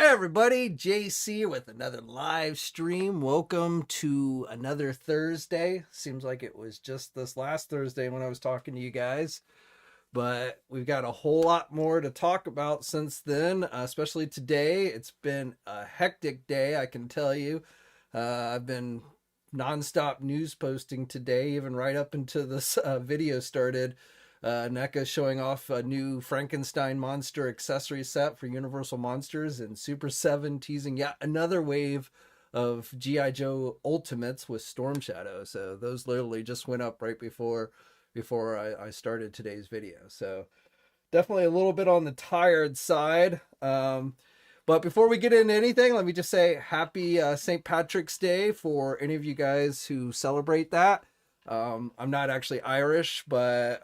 Hi everybody, JayC with another live stream. Welcome to another Thursday. Seems like it was just this last Thursday when I was talking to you guys, but we've got a whole lot more to talk about since then, especially today. It's been a hectic day, I can tell you. I've been nonstop news posting today, even right up until this video started. NECA showing off a new Frankenstein monster accessory set for Universal Monsters, and Super 7 teasing yet another wave of G.I. Joe Ultimates with Storm Shadow. So those literally just went up right before I started today's video. So definitely a little bit on the tired side. But before we get into anything, let me just say happy St. Patrick's Day for any of you guys who celebrate that. I'm not actually Irish, but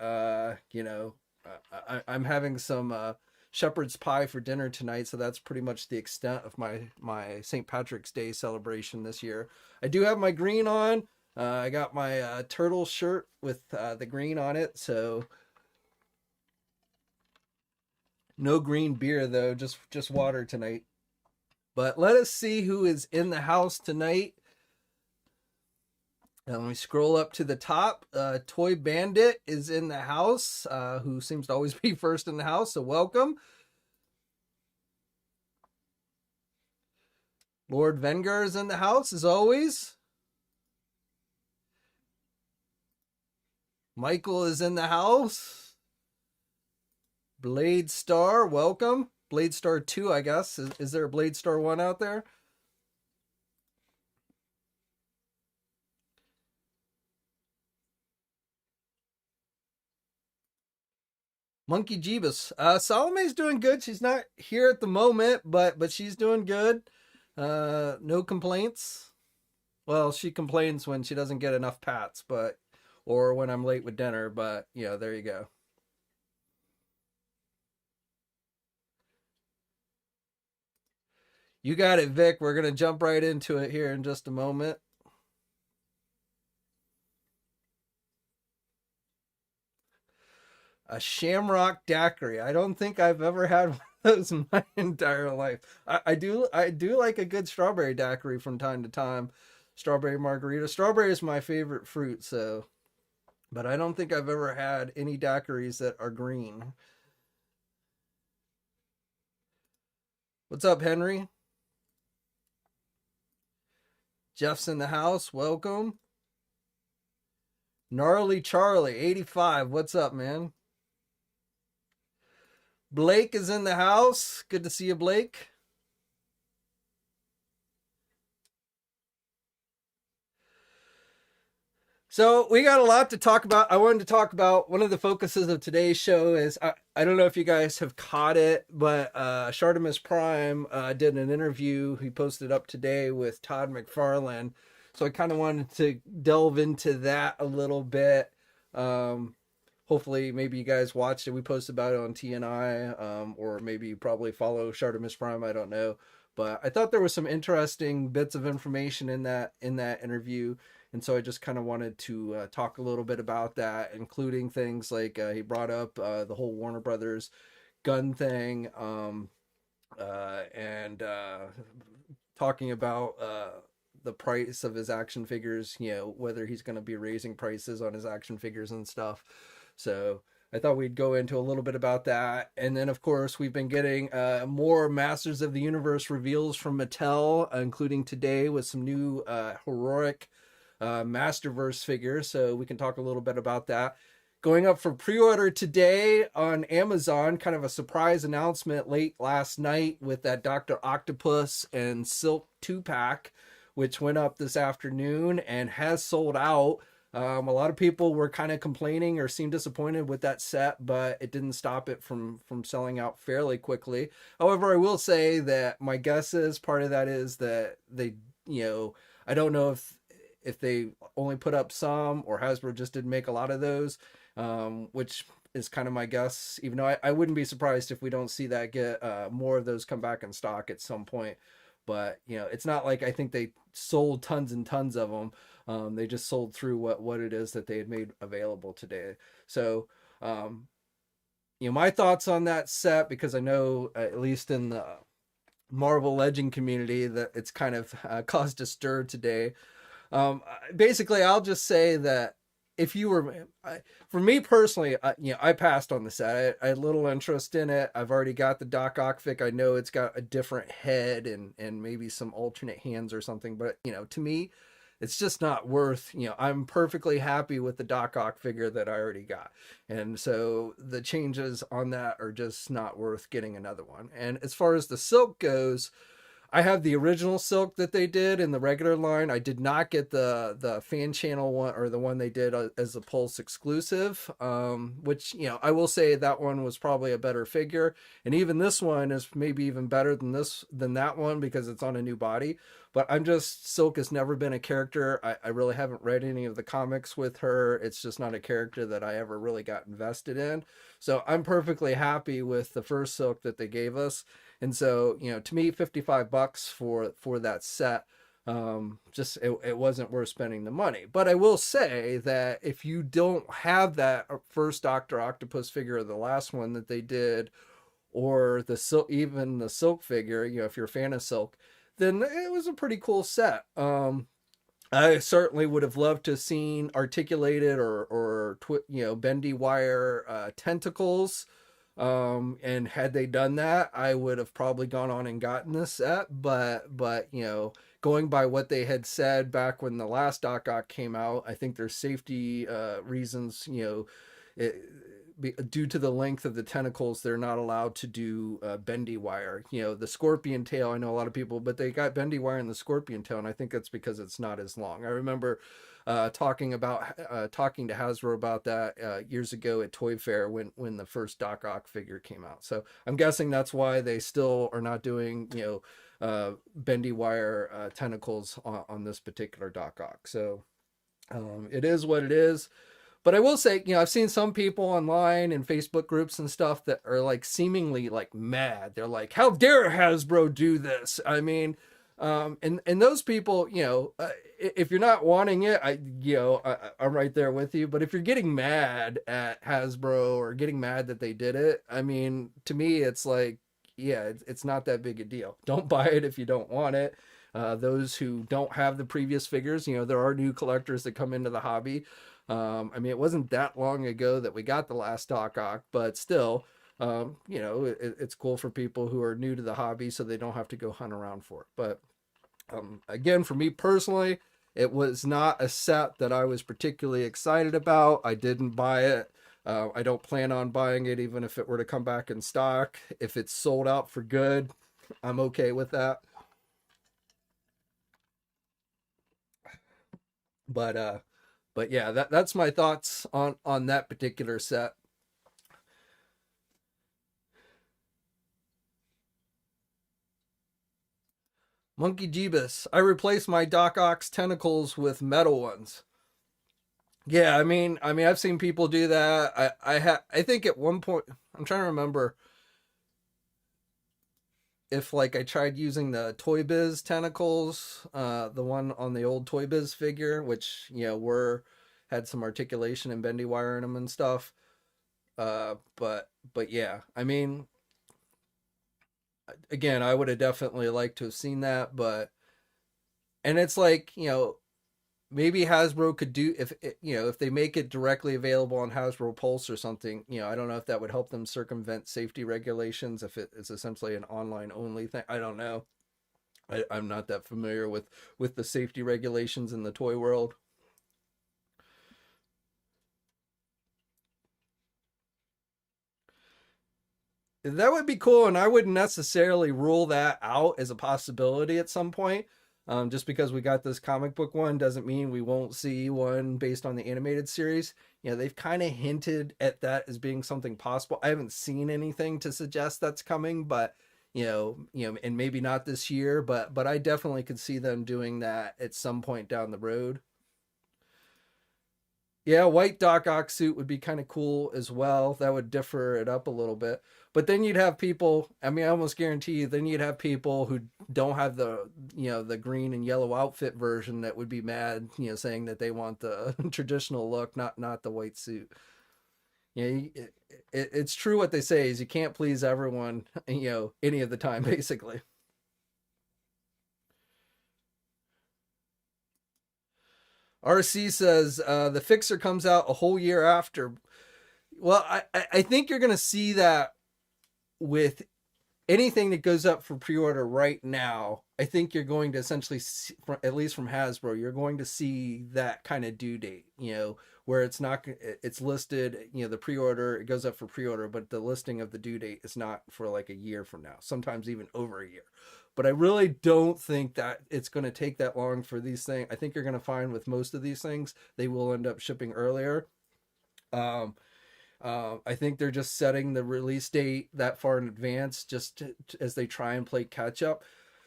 I'm having some shepherd's pie for dinner tonight, so that's pretty much the extent of my St. Patrick's Day celebration this year. I do have my green on. I got my turtle shirt with the green on it, so no green beer though, just water tonight. But let us see who is in the house tonight. And when we scroll up to the top, Toy Bandit is in the house, who seems to always be first in the house, so welcome. Lord Vengar is in the house, as always. Michael is in the house. Blade Star, welcome. Blade Star 2, I guess. Is there a Blade Star 1 out there? Monkey Jeebus. Salome's doing good. She's not here at the moment, but she's doing good. No complaints. Well, she complains when she doesn't get enough pats, or when I'm late with dinner, but yeah, there you go. You got it, Vic. We're going to jump right into it here in just a moment. A shamrock daiquiri. I don't think I've ever had one of those in my entire life. I do like a good strawberry daiquiri from time to time. Strawberry margarita. Strawberry is my favorite fruit, so, but I don't think I've ever had any daiquiris that are green. What's up, Henry? Jeff's in the house. Welcome. Gnarly Charlie, 85. What's up, man? Blake is in the house. Good to see you, Blake. So we got a lot to talk about. I wanted to talk about one of the focuses of today's show is, I don't know if you guys have caught it, but Shartimus Prime did an interview he posted up today with Todd McFarlane. So I kind of wanted to delve into that a little bit. Hopefully maybe you guys watched it. We posted about it on TNI, or maybe you probably follow Shartimus Prime. I don't know. But I thought there was some interesting bits of information in that interview. And so I just kind of wanted to talk a little bit about that, including things like he brought up the whole Warner Brothers gun thing, and talking about the price of his action figures, whether he's going to be raising prices on his action figures and stuff. So I thought we'd go into a little bit about that. And then, of course, we've been getting more Masters of the Universe reveals from Mattel, including today with some new heroic Masterverse figures, so we can talk a little bit about that. Going up for pre-order today on Amazon, kind of a surprise announcement late last night with that Dr. Octopus and Silk 2-pack, which went up this afternoon and has sold out. A lot of people were kind of complaining or seemed disappointed with that set, but it didn't stop it from selling out fairly quickly. However, I will say that my guess is part of that is that they, I don't know if they only put up some or Hasbro just didn't make a lot of those, which is kind of my guess, even though I wouldn't be surprised if we don't see that get more of those come back in stock at some point. But, it's not like I think they sold tons and tons of them. They just sold through what it is that they had made available today. So, my thoughts on that set, because I know at least in Marvel Legend community that it's kind of caused a stir today. Basically, I'll just say that if you were, for me personally, I passed on the set. I had little interest in it. I've already got the Doc Ock fic. I know it's got a different head and maybe some alternate hands or something. But to me, it's just not worth. I'm perfectly happy with the Doc Ock figure that I already got, and so the changes on that are just not worth getting another one. And as far as the silk goes, I have the original silk that they did in the regular line. I did not get the fan channel one, or the one they did as a Pulse exclusive, which I will say that one was probably a better figure, and even this one is maybe even better than that one because it's on a new body. But Silk has never been a character. I really haven't read any of the comics with her. It's just not a character that I ever really got invested in. So I'm perfectly happy with the first Silk that they gave us. And so, to me, $55 for that set, just it wasn't worth spending the money. But I will say that if you don't have that first Dr. Octopus figure or the last one that they did, or the silk, even the Silk figure, if you're a fan of Silk, then it was a pretty cool set. I certainly would have loved to have seen articulated or bendy wire tentacles. And had they done that, I would have probably gone on and gotten this set. But going by what they had said back when the last Doc Ock came out, I think there's safety reasons. Due to the length of the tentacles, they're not allowed to do bendy wire. The scorpion tail, I know a lot of people, but they got bendy wire in the scorpion tail, and I think that's because it's not as long. I remember talking to Hasbro about that years ago at Toy Fair when the first Doc Ock figure came out. So I'm guessing that's why they still are not doing bendy wire tentacles on this particular Doc Ock. So it is what it is. But I will say, I've seen some people online and Facebook groups and stuff that are like seemingly like mad. They're like, "How dare Hasbro do this?" I mean, and those people, if you're not wanting it, I'm right there with you. But if you're getting mad at Hasbro or getting mad that they did it, I mean, to me, it's like, yeah, it's not that big a deal. Don't buy it if you don't want it. Those who don't have the previous figures, there are new collectors that come into the hobby. I mean, it wasn't that long ago that we got the last Doc Ock, but still, it's cool for people who are new to the hobby so they don't have to go hunt around for it. But again, for me personally, it was not a set that I was particularly excited about. I didn't buy it. I don't plan on buying it, even if it were to come back in stock. If it's sold out for good, I'm okay with that. But yeah, that's my thoughts on that particular set. Monkey Jeebus, I replaced my Doc Ock's tentacles with metal ones. Yeah, I mean, I've seen people do that. I think at one point, I'm trying to remember if like I tried using the Toy Biz tentacles, the one on the old Toy Biz figure, which were had some articulation and bendy wire in them and stuff. But yeah, I mean, again, I would have definitely liked to have seen that, but and it's like maybe Hasbro could do if they make it directly available on Hasbro Pulse or something. I don't know if that would help them circumvent safety regulations if it is essentially an online only thing. I don't know. I'm not that familiar with the safety regulations in the toy world. That would be cool, and I wouldn't necessarily rule that out as a possibility at some point. Just because we got this comic book one doesn't mean we won't see one based on the animated series. They've kind of hinted at that as being something possible. I haven't seen anything to suggest that's coming, but and maybe not this year, but I definitely could see them doing that at some point down the road. Yeah, white Doc Ock suit would be kind of cool as well. That would differ it up a little bit. But then you'd have people, I mean, I almost guarantee you, then you'd have people who don't have the green and yellow outfit version that would be mad, saying that they want the traditional look, not the white suit. It's true what they say is you can't please everyone, any of the time, basically. RC says the fixer comes out a whole year after. Well, I think you're going to see that with anything that goes up for pre-order right now. I think you're going to essentially see, at least from Hasbro, you're going to see that kind of due date, where it's listed, the pre-order, it goes up for pre-order, but the listing of the due date is not for like a year from now, sometimes even over a year. But I really don't think that it's going to take that long for these things. I think you're going to find with most of these things, they will end up shipping earlier. I think they're just setting the release date that far in advance as they try and play catch up.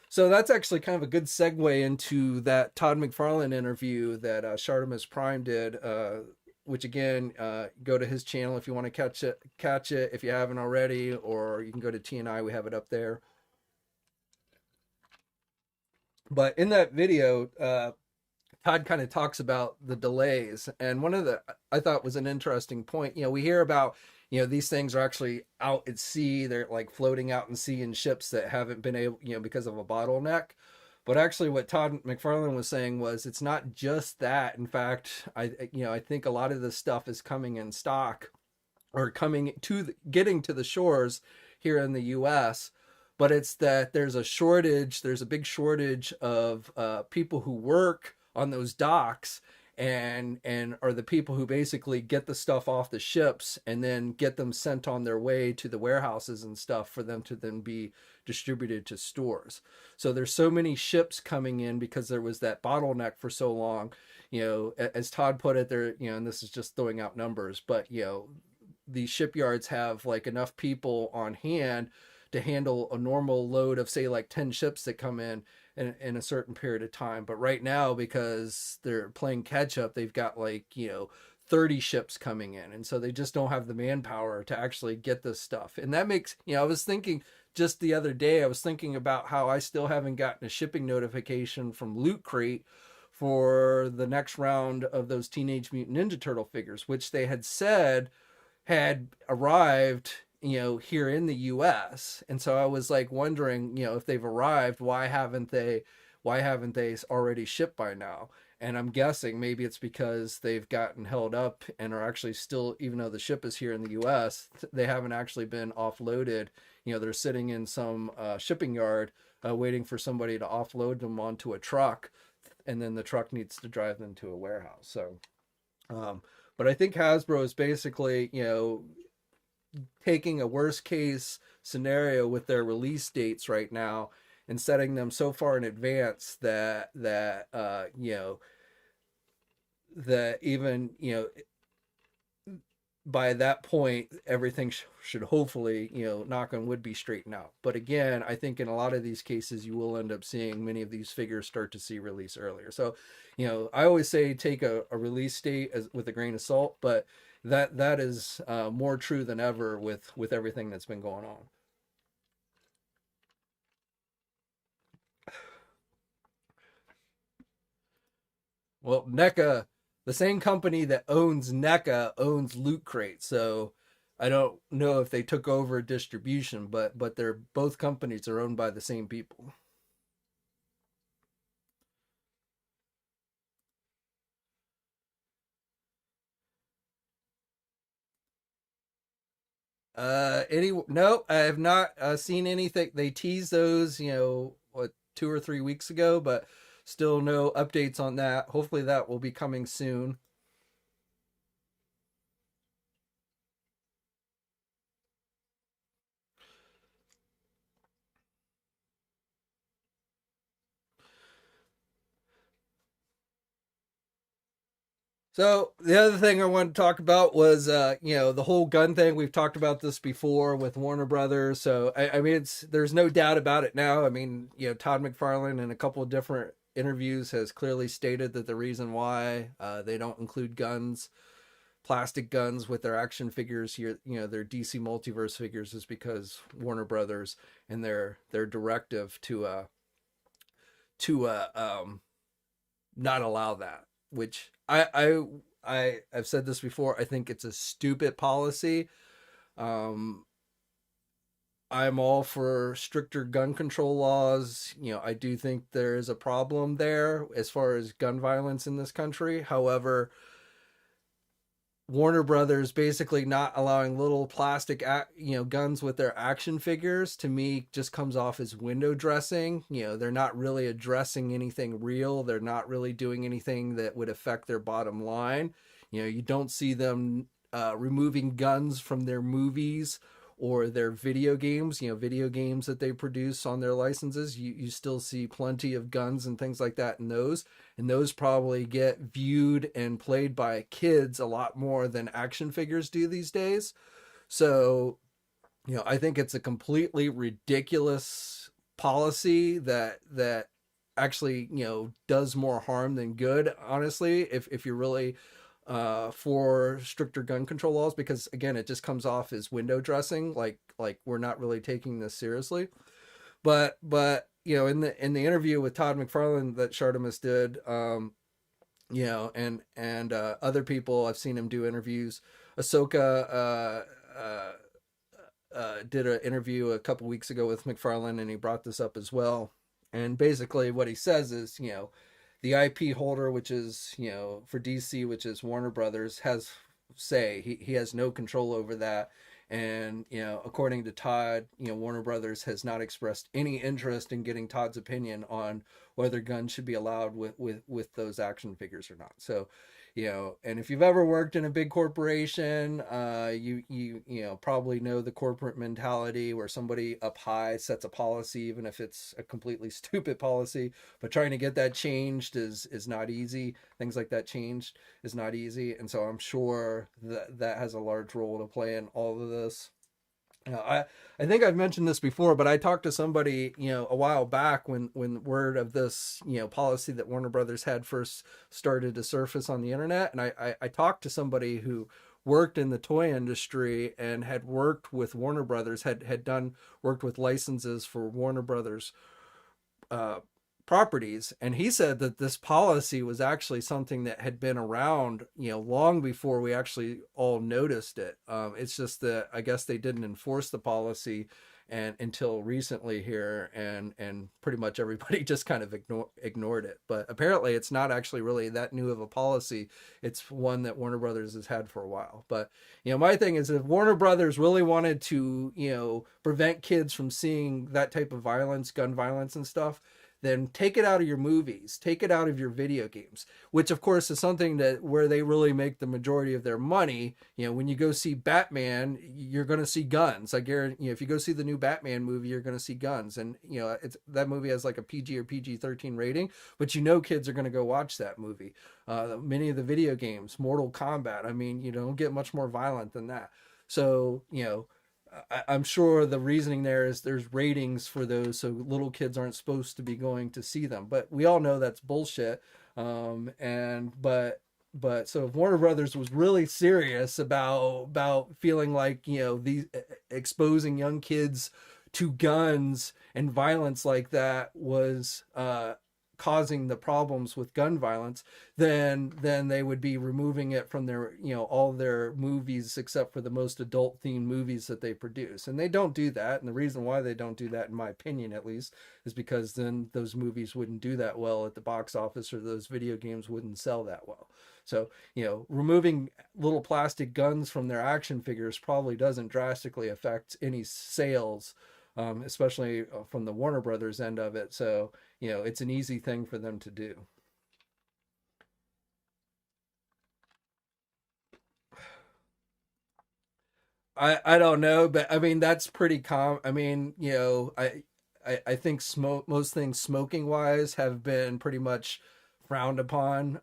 So that's actually kind of a good segue into that Todd McFarlane interview that Shartimus Prime did, which again, go to his channel if you want to catch it if you haven't already, or you can go to TNI, we have it up there. But in that video, Todd kind of talks about the delays, and one of the I thought was an interesting point. We hear about these things are actually out at sea; they're like floating out in sea in ships that haven't been able, because of a bottleneck. But actually, what Todd McFarlane was saying was it's not just that. In fact, I think a lot of this stuff is coming in stock or getting to the shores here in the U.S. But it's that there's a big shortage of people who work on those docks and are the people who basically get the stuff off the ships and then get them sent on their way to the warehouses and stuff for them to then be distributed to stores. So there's so many ships coming in because there was that bottleneck for so long. As Todd put it there, and this is just throwing out numbers, but these shipyards have like enough people on hand to handle a normal load of, say, like 10 ships that come in a certain period of time. But right now, because they're playing catch up, they've got 30 ships coming in. And so they just don't have the manpower to actually get this stuff. And that makes, I was thinking just the other day, I was thinking about how I still haven't gotten a shipping notification from Loot Crate for the next round of those Teenage Mutant Ninja Turtle figures, which they had said had arrived here in the US. And so I was like wondering, if they've arrived, why haven't they already shipped by now? And I'm guessing maybe it's because they've gotten held up and are actually still, even though the ship is here in the US, they haven't actually been offloaded. They're sitting in some shipping yard waiting for somebody to offload them onto a truck, and then the truck needs to drive them to a warehouse. So but I think Hasbro is basically, taking a worst case scenario with their release dates right now and setting them so far in advance that even by that point everything should hopefully knock on wood be straightened out. But again, I think in a lot of these cases you will end up seeing many of these figures start to see release earlier. So I always say take a release date with a grain of salt, but that is more true than ever with everything that's been going on. Well, NECA, the same company that owns NECA owns Loot Crate, so I don't know if they took over distribution, but they're both companies are owned by the same people. No, I have not seen anything. They teased those, 2 or 3 weeks ago, but still no updates on that. Hopefully that will be coming soon. So the other thing I wanted to talk about was, the whole gun thing. We've talked about this before with Warner Brothers. So I mean, there's no doubt about it now. I mean, Todd McFarlane in a couple of different interviews has clearly stated that the reason why they don't include plastic guns with their action figures here, their DC Multiverse figures, is because Warner Brothers and their directive to not allow that, which I've said this before. I think it's a stupid policy. I'm all for stricter gun control laws. I do think there is a problem there as far as gun violence in this country. However, Warner Brothers basically not allowing little plastic, guns with their action figures, to me just comes off as window dressing. They're not really addressing anything real. They're not really doing anything that would affect their bottom line. You don't see them removing guns from their movies or their video games, video games that they produce on their licenses. You still see plenty of guns and things like that in those. And those probably get viewed and played by kids a lot more than action figures do these days. So, I think it's a completely ridiculous policy that actually, does more harm than good, honestly, if you're really for stricter gun control laws, because again, it just comes off as window dressing, like we're not really taking this seriously. But in the interview with Todd McFarlane that Shardamus did, and other people, I've seen him do interviews. Ahsoka did an interview a couple weeks ago with McFarlane, and he brought this up as well. And basically, what he says is, the IP holder, which is, for DC, which is Warner Brothers, has say he has no control over that. And, according to Todd, Warner Brothers has not expressed any interest in getting Todd's opinion on whether guns should be allowed with those action figures or not. So, and if you've ever worked in a big corporation, you probably know the corporate mentality where somebody up high sets a policy, even if it's a completely stupid policy, but trying to get that changed is not easy. Things like that changed is not easy. And so I'm sure that has a large role to play in all of this. I think I've mentioned this before, but I talked to somebody, a while back when word of this, policy that Warner Brothers had first started to surface on the internet. And I talked to somebody who worked in the toy industry and had worked with Warner Brothers, worked with licenses for Warner Brothers uh, properties, and he said that this policy was actually something that had been around, long before we actually all noticed it. It's just that I guess they didn't enforce the policy and until recently here, and pretty much everybody just kind of ignored it. But apparently it's not actually really that new of a policy. It's one that Warner Brothers has had for a while. But my thing is, if Warner Brothers really wanted to prevent kids from seeing that type of violence, gun violence and stuff, then take it out of your movies, take it out of your video games, which of course is something that where they really make the majority of their money. When you go see Batman, you're going to see guns. I guarantee, if you go see the new Batman movie, you're going to see guns. And, that movie has like a PG or PG-13 rating, but kids are going to go watch that movie. Many of the video games, Mortal Kombat, I mean, you don't get much more violent than that. So, I'm sure the reasoning there is there's ratings for those, so little kids aren't supposed to be going to see them. But we all know that's bullshit. But so if Warner Brothers was really serious about feeling like these exposing young kids to guns and violence like that was causing the problems with gun violence, then they would be removing it from their all their movies except for the most adult themed movies that they produce. And they don't do that, and the reason why they don't do that, in my opinion at least, is because then those movies wouldn't do that well at the box office, or those video games wouldn't sell that well. So removing little plastic guns from their action figures probably doesn't drastically affect any sales, especially from the Warner Brothers end of it. So it's an easy thing for them to do. I don't know, but I mean that's pretty common. I mean, I think most things smoking wise have been pretty much frowned upon.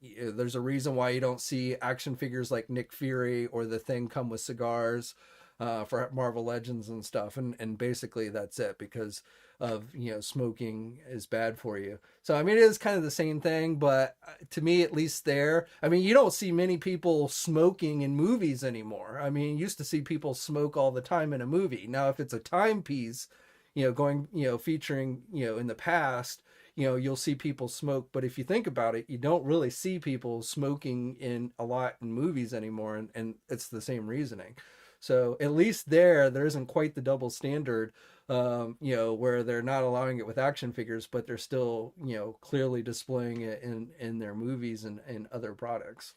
There's a reason why you don't see action figures like Nick Fury or the Thing come with cigars for Marvel Legends and stuff, and basically that's it, because of smoking is bad for you. So I mean it is kind of the same thing, but to me at least there, I mean you don't see many people smoking in movies anymore. I mean you used to see people smoke all the time in a movie. Now if it's a timepiece, going featuring in the past, you'll see people smoke. But if you think about it, you don't really see people smoking in a lot in movies anymore, and it's the same reasoning. So at least there isn't quite the double standard, where they're not allowing it with action figures, but they're still, clearly displaying it in their movies and other products.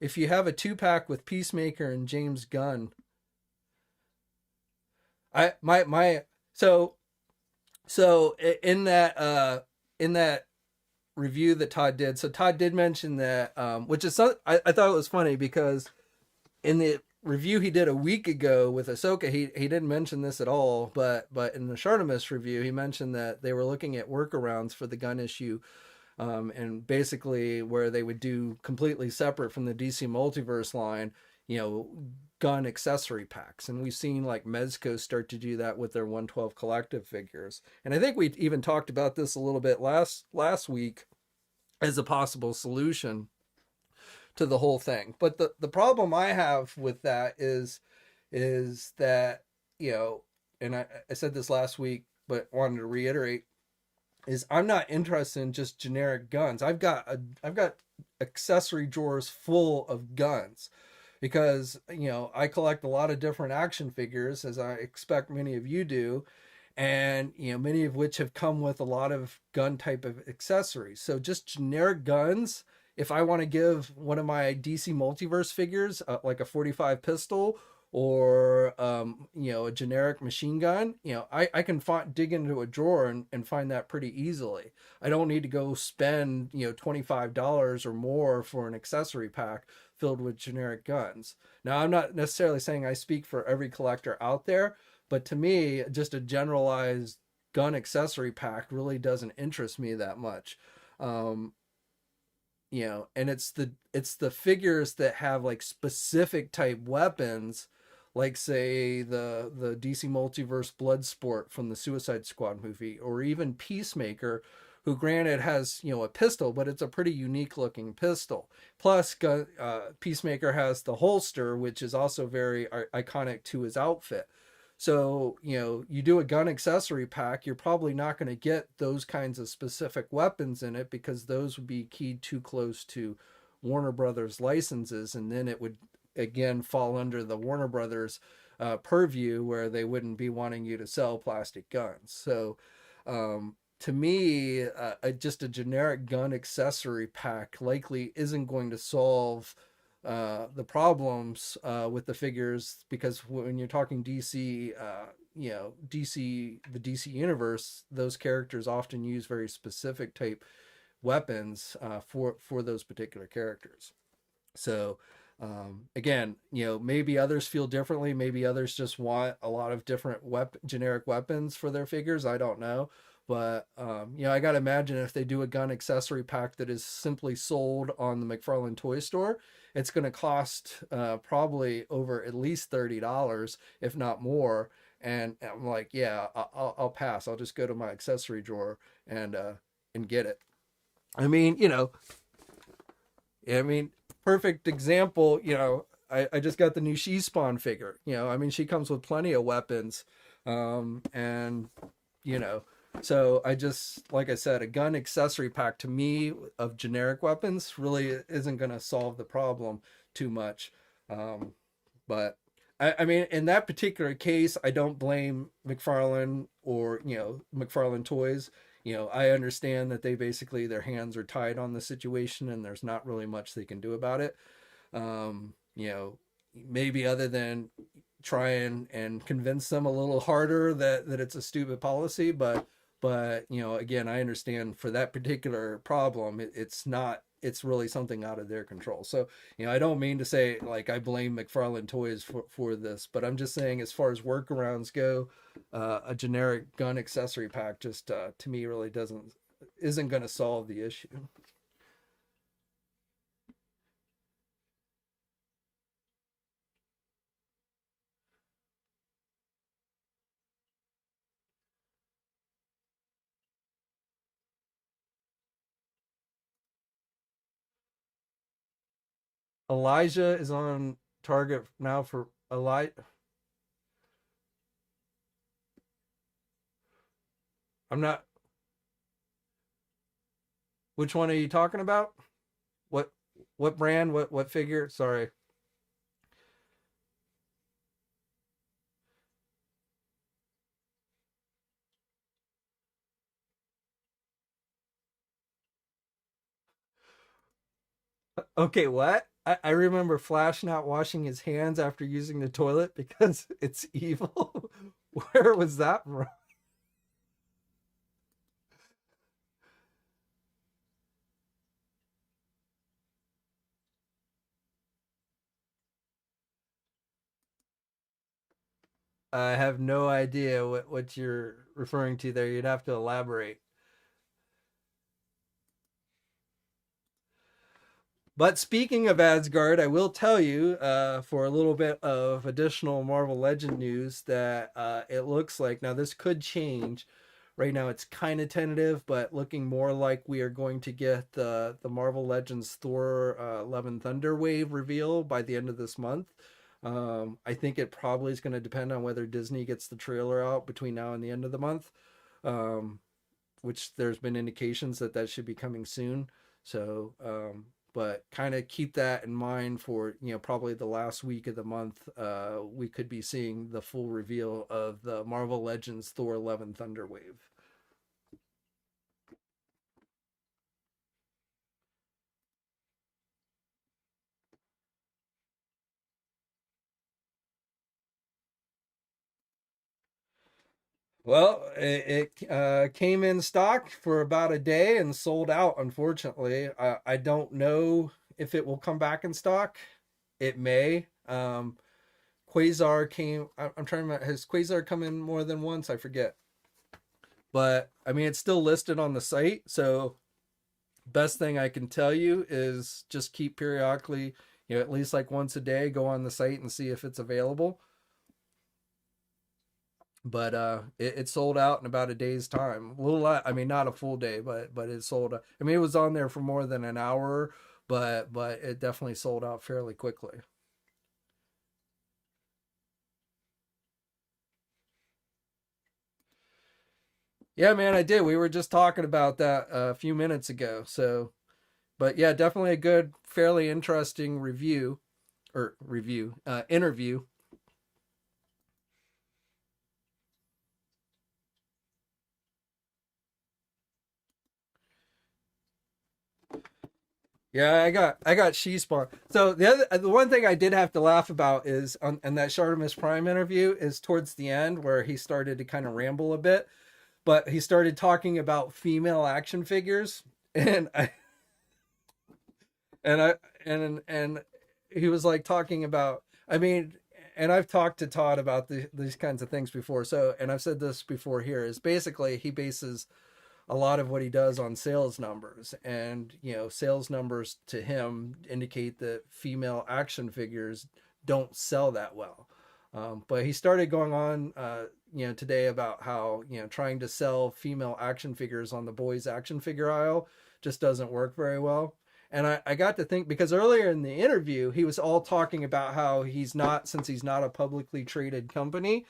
If you have a 2-pack with Peacemaker and James Gunn, I my so so in that review that Todd did, so Todd did mention that, which is I thought it was funny because in the review he did a week ago with Ahsoka, he didn't mention this at all, but in the Shartimus review, he mentioned that they were looking at workarounds for the gun issue, and basically where they would do completely separate from the DC Multiverse line, you know, gun accessory packs. And we've seen like Mezco start to do that with their 112 collective figures. And I think we even talked about this a little bit last week as a possible solution to the whole thing. But the problem I have with that is that, and I said this last week, but wanted to reiterate, is I'm not interested in just generic guns. I've got accessory drawers full of guns because, I collect a lot of different action figures, as I expect many of you do, and many of which have come with a lot of gun type of accessories. So just generic guns, if I want to give one of my DC Multiverse figures, like a 45 pistol or a generic machine gun, I can dig into a drawer and find that pretty easily. I don't need to go spend $25 or more for an accessory pack filled with generic guns. Now, I'm not necessarily saying I speak for every collector out there, but to me, just a generalized gun accessory pack really doesn't interest me that much. And it's the figures that have like specific type weapons, like say the DC Multiverse Bloodsport from the Suicide Squad movie, or even Peacemaker, who granted has a pistol, but it's a pretty unique looking pistol. Plus, Peacemaker has the holster, which is also very iconic to his outfit. So, you do a gun accessory pack, you're probably not going to get those kinds of specific weapons in it because those would be keyed too close to Warner Brothers licenses. And then it would, again, fall under the Warner Brothers purview where they wouldn't be wanting you to sell plastic guns. So, to me, just a generic gun accessory pack likely isn't going to solve the problems with the figures, because when you're talking DC, the DC universe, those characters often use very specific type weapons for those particular characters. So again, maybe others feel differently. Maybe others just want a lot of different generic weapons for their figures. I don't know. But, I got to imagine if they do a gun accessory pack that is simply sold on the McFarlane toy store, it's going to cost probably over at least $30, if not more. And I'm like, yeah, I'll pass. I'll just go to my accessory drawer and get it. I mean, perfect example, I just got the new She Spawn figure. She comes with plenty of weapons. And, so I just, like I said, a gun accessory pack to me of generic weapons really isn't going to solve the problem too much. But in that particular case, I don't blame McFarlane or, McFarlane Toys. I understand that they basically, their hands are tied on the situation and there's not really much they can do about it. Maybe other than try and convince them a little harder that it's a stupid policy, but again, I understand for that particular problem, it's really something out of their control. So, I don't mean to say like I blame McFarlane Toys for this, but I'm just saying as far as workarounds go, a generic gun accessory pack just to me really isn't going to solve the issue. Elijah is on target now for Elijah. I'm not. Which one are you talking about? What brand? What figure? Sorry. Okay, what? I remember Flash not washing his hands after using the toilet because it's evil. Where was that from? I have no idea what you're referring to there. You'd have to elaborate. But speaking of Asgard, I will tell you for a little bit of additional Marvel Legend news that it looks like now this could change. Right now it's kind of tentative, but looking more like we are going to get the Marvel Legends Thor Love and Thunder wave reveal by the end of this month. I think it probably is going to depend on whether Disney gets the trailer out between now and the end of the month, um, which there's been indications that that should be coming soon. So, but kind of keep that in mind for probably the last week of the month. We could be seeing the full reveal of the Marvel Legends Thor: Love and Thunder wave. Well, it came in stock for about a day and sold out. Unfortunately, I don't know if it will come back in stock. It may. Quasar came. I'm trying to remember. Has Quasar come in more than once? I forget. But I mean, it's still listed on the site. So best thing I can tell you is just keep periodically, at least like once a day, go on the site and see if it's available. But it sold out in about a day's time. A little lot, I mean, not a full day, but it sold out. I mean, it was on there for more than an hour, but it definitely sold out fairly quickly. Yeah, man, I did. We were just talking about that a few minutes ago. So, but yeah, definitely a good, fairly interesting interview. Yeah, I got she spawn. So the one thing I did have to laugh about is on that Shartimus Prime interview is towards the end where he started to kind of ramble a bit, but he started talking about female action figures, and I and he was like talking about. I mean, and I've talked to Todd about these kinds of things before. So, and I've said this before here is basically he bases a lot of what he does on sales numbers, and sales numbers to him indicate that female action figures don't sell that well. But he started going on today about how trying to sell female action figures on the boys action figure aisle just doesn't work very well. And I got to think, because earlier in the interview he was all talking about how since he's not a publicly traded company,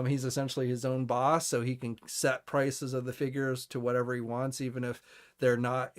he's essentially his own boss, so he can set prices of the figures to whatever he wants, even if they're not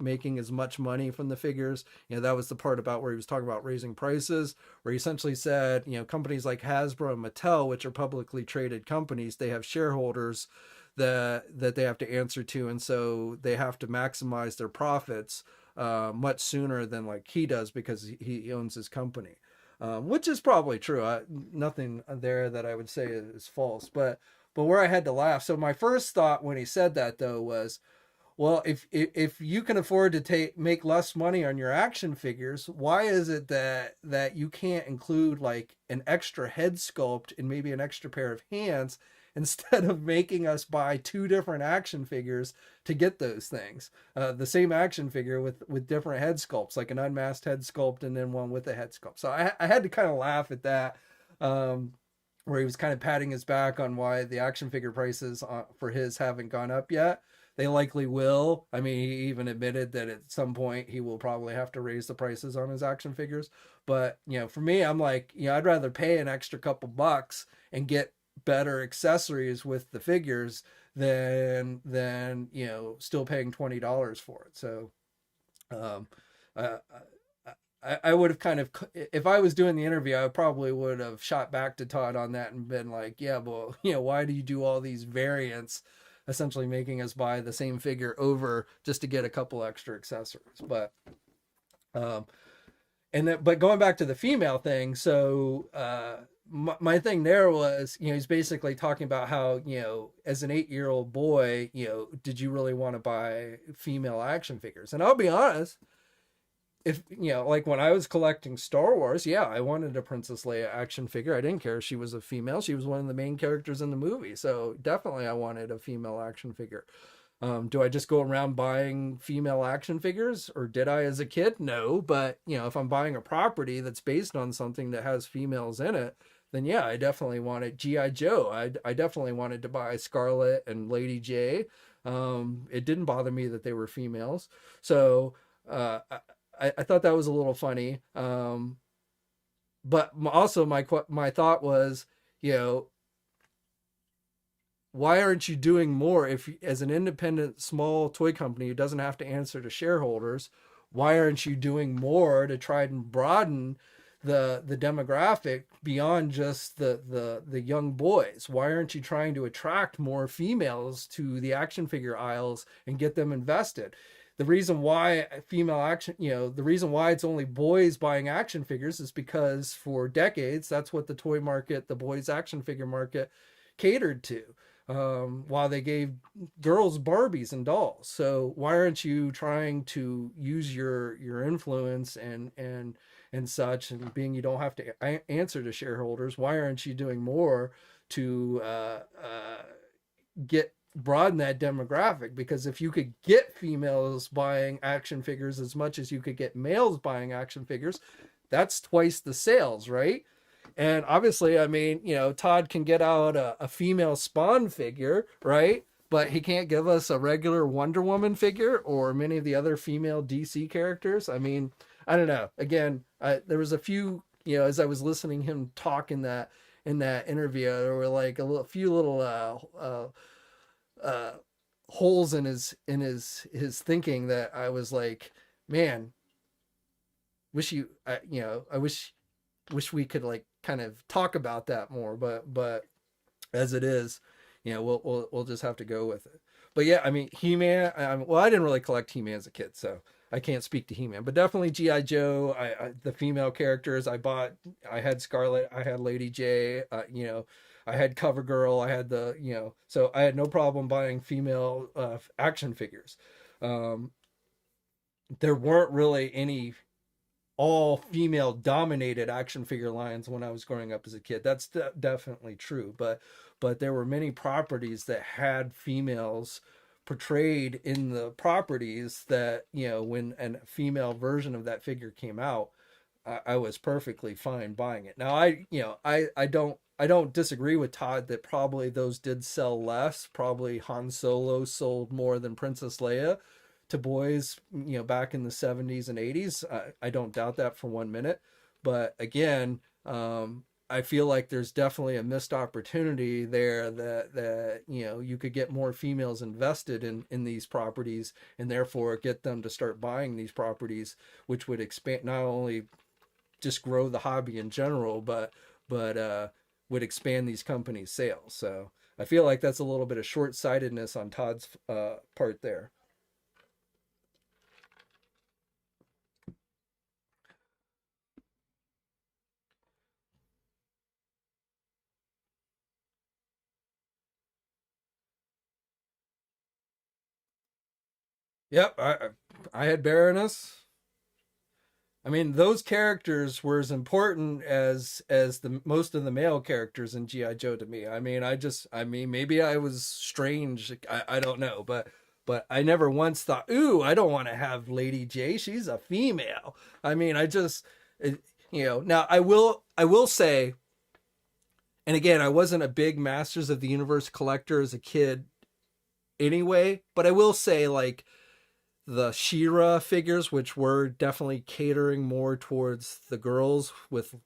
making as much money from the figures. That was the part about where he was talking about raising prices, where he essentially said, companies like Hasbro and Mattel, which are publicly traded companies, they have shareholders that they have to answer to, and so they have to maximize their profits much sooner than like he does because he owns his company, which is probably true. Nothing there that I would say is false, but where I had to laugh. So my first thought when he said that though was, well, if you can afford to make less money on your action figures, why is it that you can't include like an extra head sculpt and maybe an extra pair of hands instead of making us buy two different action figures to get those things? The same action figure with different head sculpts, like an unmasked head sculpt and then one with a head sculpt. So I had to kind of laugh at that. Where he was kind of patting his back on why the action figure prices for his haven't gone up yet. They likely will. I mean, he even admitted that at some point he will probably have to raise the prices on his action figures. But, for me, I'm like, I'd rather pay an extra couple bucks and get better accessories with the figures than still paying $20 for it. So, um, uh, I would have kind of, if I was doing the interview, I probably would have shot back to Todd on that and been like, yeah, well, why do you do all these variants, essentially making us buy the same figure over just to get a couple extra accessories. But um, and then, but going back to the female thing, so my thing there was, he's basically talking about how, as an 8-year-old boy, did you really want to buy female action figures? And I'll be honest, if like when I was collecting Star Wars, yeah, I wanted a Princess Leia action figure. I didn't care if she was a female. She was one of the main characters in the movie, so definitely I wanted a female action figure. Do I just go around buying female action figures, or did I as a kid? No, but if I'm buying a property that's based on something that has females in it, then yeah, I definitely wanted GI Joe. I definitely wanted to buy Scarlet and Lady J. It didn't bother me that they were females, so I thought that was a little funny. But also my thought was, why aren't you doing more? If as an independent small toy company who doesn't have to answer to shareholders, why aren't you doing more to try and broaden the demographic beyond just the young boys? Why aren't you trying to attract more females to the action figure aisles and get them invested? The reason why the reason why it's only boys buying action figures is because for decades, that's what the toy market, the boys action figure market catered to. While they gave girls Barbies and dolls. So why aren't you trying to use your influence and such, and being you don't have to answer to shareholders, why aren't you doing more to broaden that demographic? Because if you could get females buying action figures as much as you could get males buying action figures, that's twice the sales, right? And obviously, I mean, Todd can get out a female Spawn figure, right? But he can't give us a regular Wonder Woman figure or many of the other female DC characters. I mean, I don't know. Again, there was a few, as I was listening him talk in that interview, there were like a few little holes in his thinking that I was like, man, I wish we could like kind of talk about that more, but as it is, we'll just have to go with it. But yeah, I mean, He-Man, well, I didn't really collect He-Man as a kid, so I can't speak to He-Man, but definitely GI Joe. The female characters I had Scarlet, I had Lady J, I had CoverGirl, I had so I had no problem buying female action figures. There weren't really any all female dominated action figure lines when I was growing up as a kid. That's definitely true, but there were many properties that had females portrayed in the properties that, when a female version of that figure came out, I was perfectly fine buying it. Now I don't disagree with Todd that probably those did sell less. Probably Han Solo sold more than Princess Leia to boys, back in the 70s and 80s. I don't doubt that for 1 minute. But again, I feel like there's definitely a missed opportunity there that you could get more females invested in these properties, and therefore get them to start buying these properties, which would expand, not only just grow the hobby in general, but would expand these companies' sales. So I feel like that's a little bit of short-sightedness on Todd's part there. Yep, I had Baroness. I mean, those characters were as important as the most of the male characters in GI Joe to me. I mean, maybe I was strange. I don't know, but I never once thought, ooh, I don't want to have Lady J. She's a female. I mean, now I will say, and again, I wasn't a big Masters of the Universe collector as a kid anyway, but I will say, like, the She-Ra figures, which were definitely catering more towards the girls,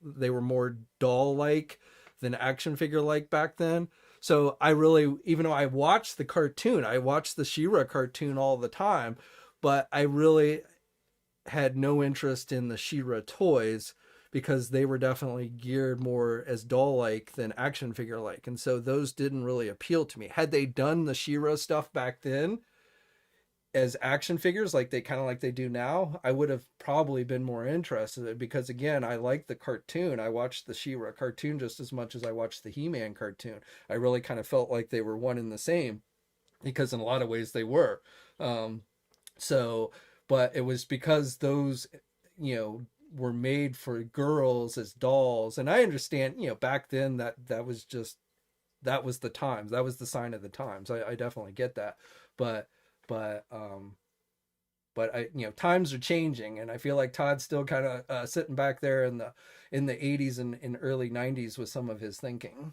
they were more doll-like than action figure-like back then. So I really, even though I watched the cartoon, I watched the She-Ra cartoon all the time, but I really, had no interest in the She-Ra toys because they were definitely geared more as doll-like than action figure-like, and so those didn't really appeal to me. Had they done the She-Ra stuff back then as action figures like they kind of like they do now, I would have probably been more interested, because again, I like the cartoon. I watched the She-Ra cartoon just as much as I watched the He-Man cartoon. I really kind of felt like they were one and the same, because in a lot of ways they were. Um, so, but it was because those, you know, were made for girls as dolls. And I understand, you know, back then that was just, that was the times. That was the sign of the times. I definitely get that. But, but, um, but I, you know, times are changing, and I feel like Todd's still kind of sitting back there in the 80s and early 90s with some of his thinking.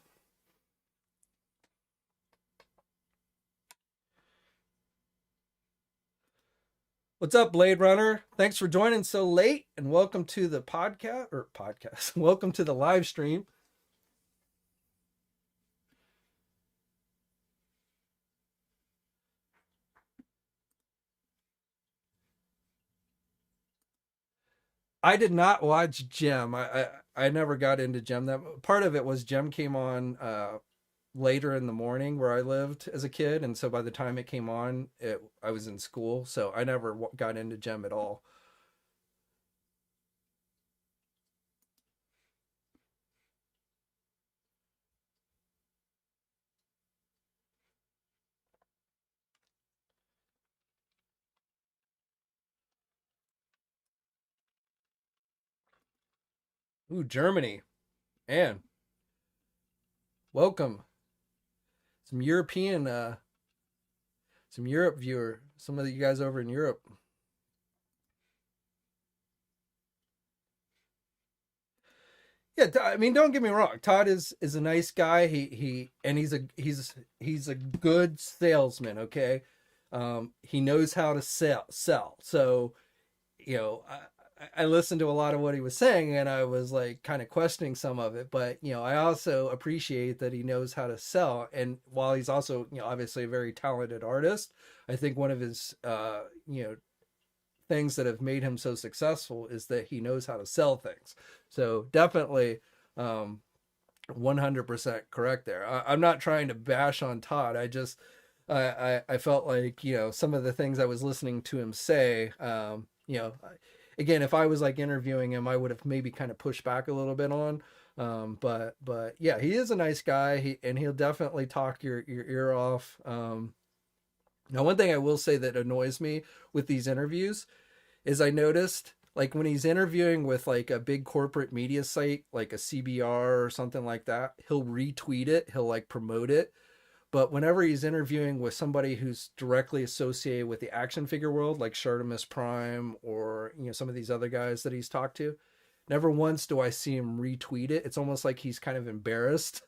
What's up, Blade Runner? Thanks for joining so late, and welcome to the podcast. Welcome to the live stream. I did not watch Gem. I never got into Gem. That part of it was Gem came on later in the morning where I lived as a kid, and so by the time it came on, I was in school, so I never got into Gem at all. Ooh, Germany, and welcome some European, some Europe viewer, some of you guys over in Europe. Yeah, I mean, don't get me wrong. Todd is a nice guy. He's a good salesman. Okay, he knows how to sell. So, you know, I listened to a lot of what he was saying, and I was like kind of questioning some of it. But you know, I also appreciate that he knows how to sell. And while he's also, you know, obviously a very talented artist, I think one of his you know, things that have made him so successful is that he knows how to sell things. So definitely, 100% correct there. I'm not trying to bash on Todd. I just, I felt like, you know, some of the things I was listening to him say, you know, again, if I was like interviewing him, I would have maybe kind of pushed back a little bit on. But yeah, he is a nice guy. And he'll definitely talk your ear off. Now, one thing I will say that annoys me with these interviews is I noticed, like, when he's interviewing with like a big corporate media site like a CBR or something like that, he'll retweet it, he'll like promote it. But whenever he's interviewing with somebody who's directly associated with the action figure world, like Shartimus Prime or, you know, some of these other guys that he's talked to, never once do I see him retweet it. It's almost like he's kind of embarrassed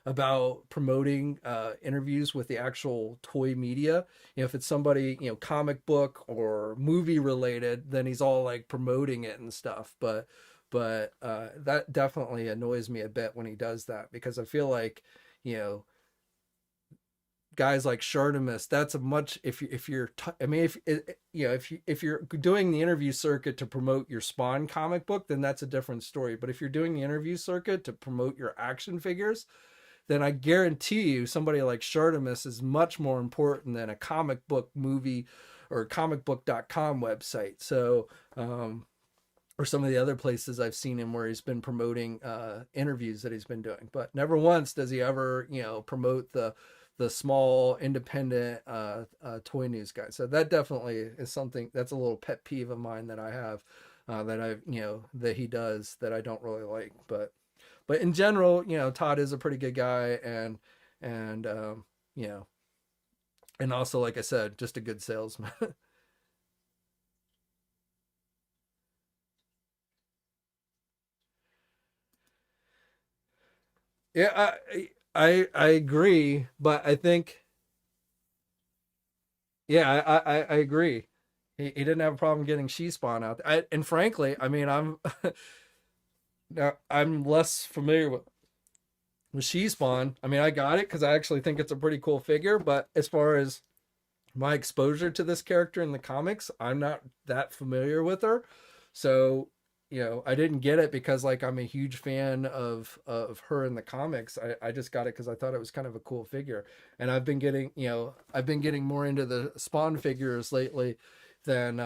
about promoting interviews with the actual toy media. You know, if it's somebody, you know, comic book or movie related, then he's all like promoting it and stuff. But that definitely annoys me a bit when he does that, because I feel like, you know, guys like Shartimus, that's a much, if you're I mean, if you know, if you're doing the interview circuit to promote your Spawn comic book, then that's a different story. But if you're doing the interview circuit to promote your action figures, then I guarantee you somebody like Shartimus is much more important than a comic book movie or comicbook.com website. So, or some of the other places I've seen him where he's been promoting interviews that he's been doing. But never once does he ever, you know, promote the small independent toy news guy. So that definitely is something that's a little pet peeve of mine that I have, that I, you know, that he does that I don't really like. But in general, you know, Todd is a pretty good guy, and you know, and also, like I said, just a good salesman. Yeah, I agree, but I think, yeah, I agree. He didn't have a problem getting she spawn out. And frankly, I mean, now I'm less familiar with she spawn. I mean, I got it because I actually think it's a pretty cool figure, but as far as my exposure to this character in the comics, I'm not that familiar with her. So, I didn't get it because like I'm a huge fan of her in the comics. I just got it because I thought it was kind of a cool figure. And I've been getting more into the Spawn figures lately than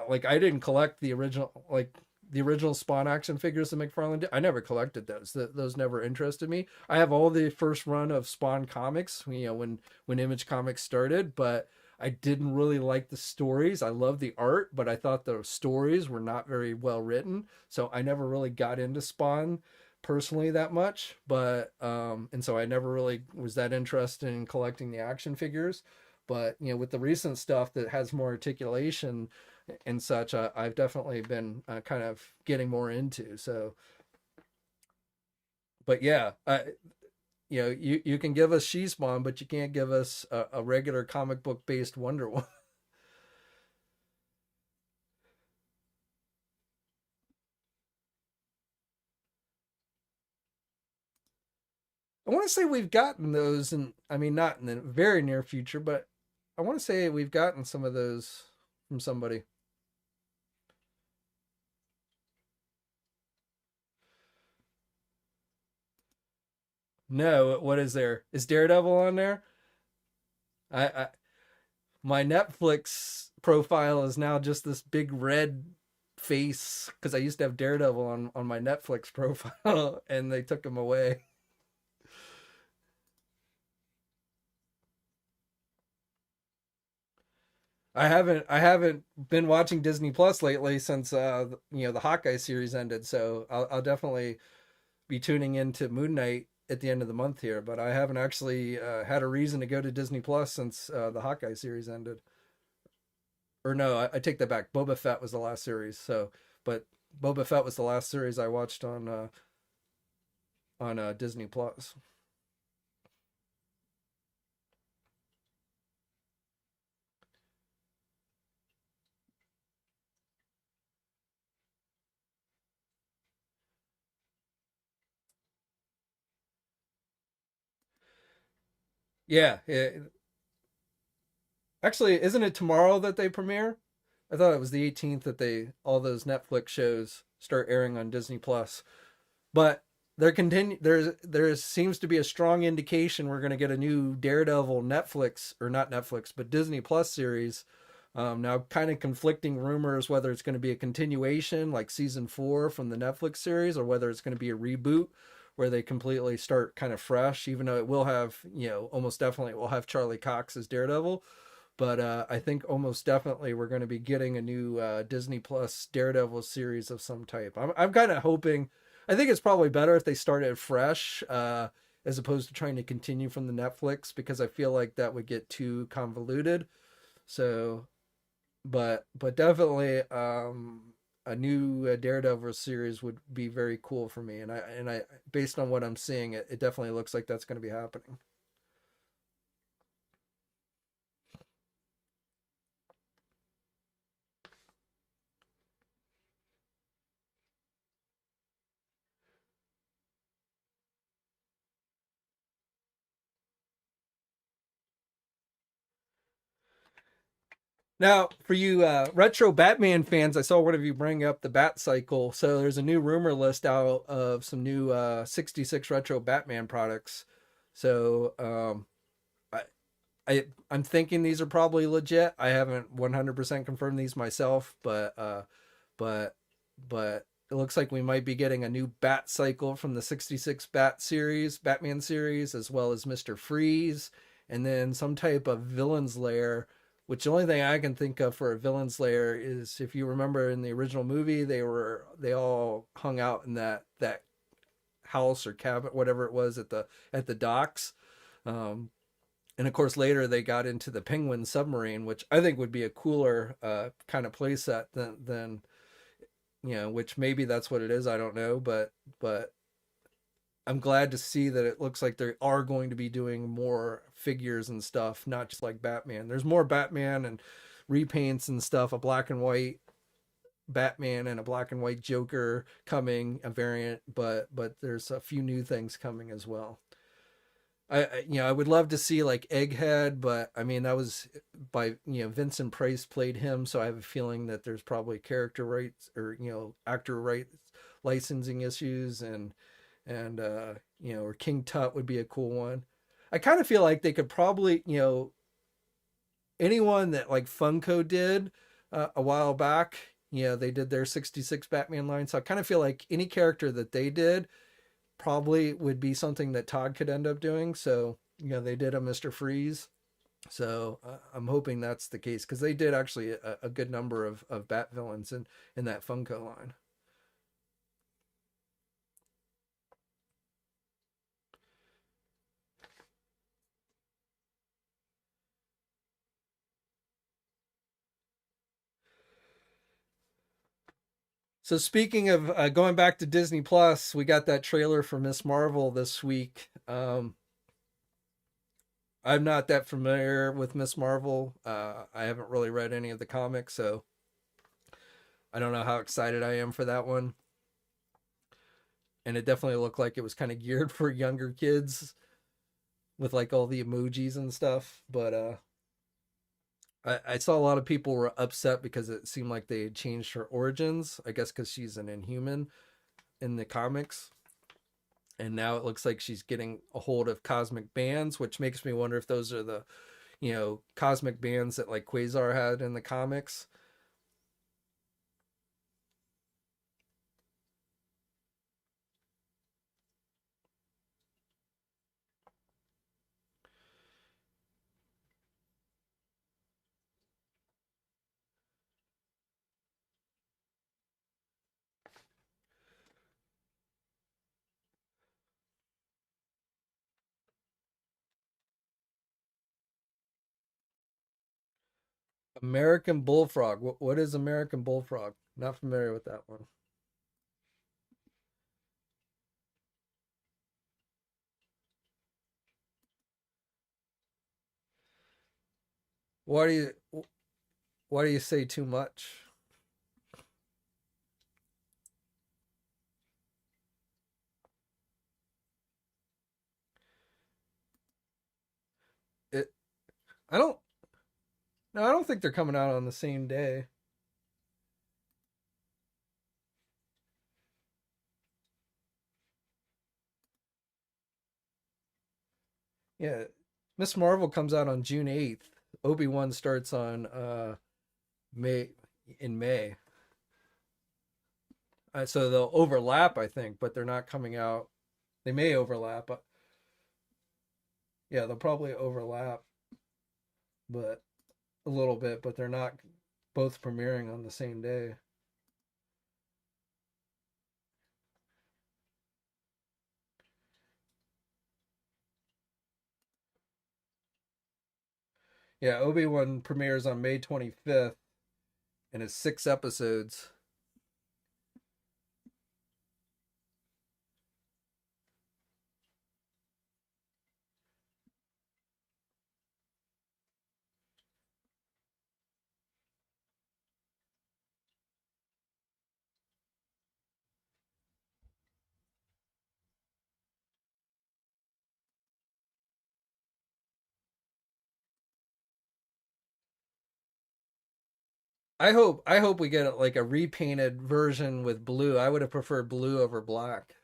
like I didn't collect the original Spawn action figures that McFarlane did. I never collected those. Those never interested me. I have all the first run of Spawn comics, when Image Comics started, but I didn't really like the stories. I love the art, but I thought the stories were not very well written. So I never really got into Spawn personally that much, but and so I never really was that interested in collecting the action figures. But with the recent stuff that has more articulation and such, I've definitely been kind of getting more into. So, but yeah, you can give us She Spawn, but you can't give us a regular comic book based Wonder Woman. I want to say we've gotten those, and I mean not in the very near future, but I want to say we've gotten some of those from somebody. No, what is there? Is Daredevil on there? I my Netflix profile is now just this big red face because I used to have Daredevil on my Netflix profile and they took him away. I haven't been watching Disney Plus lately since the Hawkeye series ended, so I'll definitely be tuning into Moon Knight at the end of the month here, but I haven't actually had a reason to go to Disney Plus since the Hawkeye series ended. Or no, I take that back. Boba Fett was the last series. So, but Boba Fett was the last series I watched on Disney Plus. Yeah, actually, isn't it tomorrow that they premiere? I thought it was the 18th that they all those Netflix shows start airing on Disney Plus. But there seems to be a strong indication we're going to get a new Daredevil Netflix, or not Netflix, but Disney Plus series. Now, kind of conflicting rumors whether it's going to be a continuation like season 4 from the Netflix series, or whether it's going to be a reboot where they completely start kind of fresh, even though it will have, almost definitely it will have Charlie Cox as Daredevil. But I think almost definitely we're going to be getting a new Disney Plus Daredevil series of some type. I'm kind of hoping. I think it's probably better if they started fresh, as opposed to trying to continue from the Netflix, because I feel like that would get too convoluted. So, but definitely a new Daredevil series would be very cool for me, and I based on what I'm seeing, it definitely looks like that's going to be happening. Now, for you retro Batman fans, I saw one of you bring up the Bat Cycle. So there's a new rumor list out of some new 66 retro Batman products. So I, I'm thinking these are probably legit. I haven't 100% confirmed these myself, but but it looks like we might be getting a new Bat Cycle from the 66 Batman series, as well as Mr. Freeze, and then some type of Villain's Lair. Which the only thing I can think of for a Villain's Lair is, if you remember in the original movie, they all hung out in that house or cabin, whatever it was, at the docks. Um, and of course later they got into the Penguin submarine, which I think would be a cooler kind of playset than which maybe that's what it is. I don't know, but I'm glad to see that it looks like they are going to be doing more figures and stuff, not just like Batman. There's more Batman and repaints and stuff, a black and white Batman and a black and white Joker coming, a variant, but there's a few new things coming as well. I would love to see like Egghead, but I mean that was by Vincent Price played him, so I have a feeling that there's probably character rights or actor rights licensing issues, and or King Tut would be a cool one. I kind of feel like they could probably anyone that like Funko did a while back. They did their 66 Batman line, so I kind of feel like any character that they did probably would be something that Todd could end up doing. So, they did a Mr. Freeze. So I'm hoping that's the case because they did actually a good number of Bat villains in that Funko line. So speaking of going back to Disney Plus, we got that trailer for Miss Marvel this week. I'm not that familiar with Miss Marvel. I haven't really read any of the comics, so I don't know how excited I am for that one. And it definitely looked like it was kind of geared for younger kids with like all the emojis and stuff. But I saw a lot of people were upset because it seemed like they had changed her origins. I guess because she's an Inhuman in the comics. And now it looks like she's getting a hold of cosmic bands, which makes me wonder if those are the, cosmic bands that like Quasar had in the comics. American Bullfrog. What is American Bullfrog? Not familiar with that one. Why do you why do you say too much? It I don't no, I don't think they're coming out on the same day. Yeah. Miss Marvel comes out on June 8th. Obi-Wan starts on May in May. So they'll overlap, I think, but they're not coming out. They may overlap. Yeah, they'll probably overlap, but a little bit, but they're not both premiering on the same day. Yeah, Obi-Wan premieres on May 25th and it's 6 episodes. I hope we get like a repainted version with blue. I would have preferred blue over black.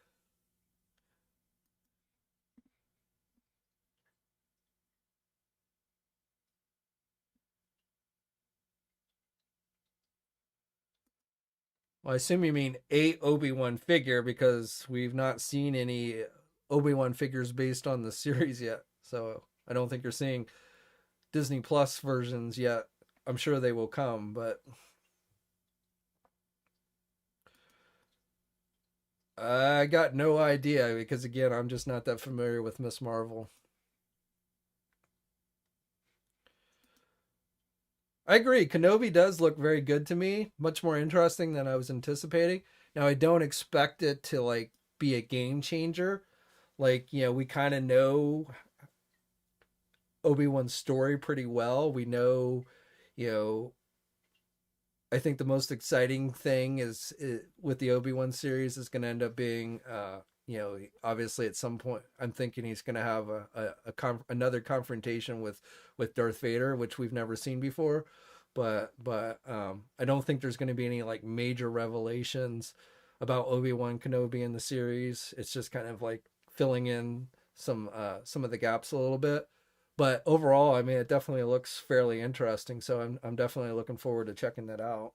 Well, I assume you mean a Obi-Wan figure because we've not seen any Obi-Wan figures based on the series yet. So I don't think you're seeing Disney Plus versions yet. I'm sure they will come, but I got no idea because again, I'm just not that familiar with Miss Marvel. I agree. Kenobi does look very good to me, much more interesting than I was anticipating. Now, I don't expect it to like be a game changer. Like, we kind of know Obi-Wan's story pretty well. We know, you know, I think the most exciting thing is with the Obi-Wan series is going to end up being obviously at some point I'm thinking he's going to have another confrontation with Darth Vader, which we've never seen before. But I don't think there's going to be any like major revelations about Obi-Wan Kenobi in the series. It's just kind of like filling in some of the gaps a little bit. But overall, I mean, it definitely looks fairly interesting. So I'm definitely looking forward to checking that out.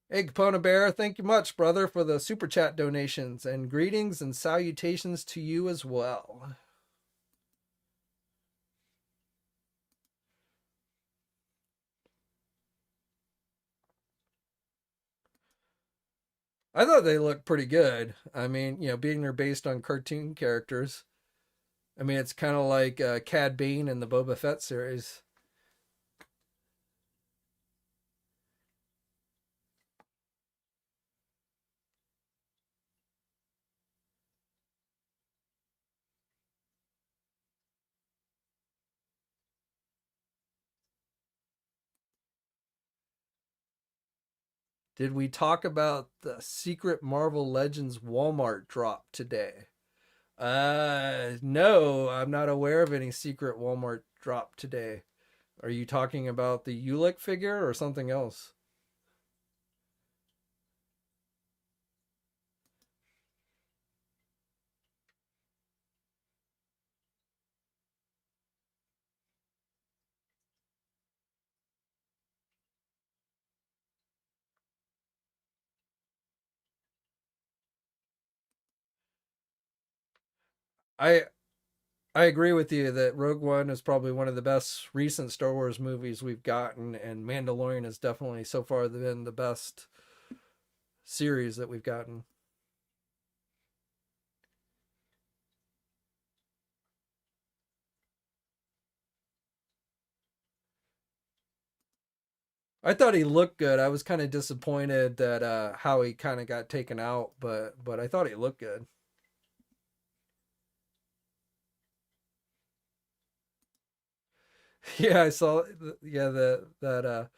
Hey, Capona Bear, thank you much, brother, for the super chat donations, and greetings and salutations to you as well. I thought they looked pretty good. I mean, being they're based on cartoon characters. I mean, it's kind of like Cad Bane in the Boba Fett series. Did we talk about the Secret Marvel Legends Walmart drop today? No, I'm not aware of any secret Walmart drop today. Are you talking about the Ulick figure or something else? I I agree with you that Rogue One is probably one of the best recent Star Wars movies we've gotten, and Mandalorian has definitely so far been the best series that we've gotten. I thought he looked good. I was kind of disappointed that how he kind of got taken out, but I thought he looked good. Yeah, I saw. Yeah, that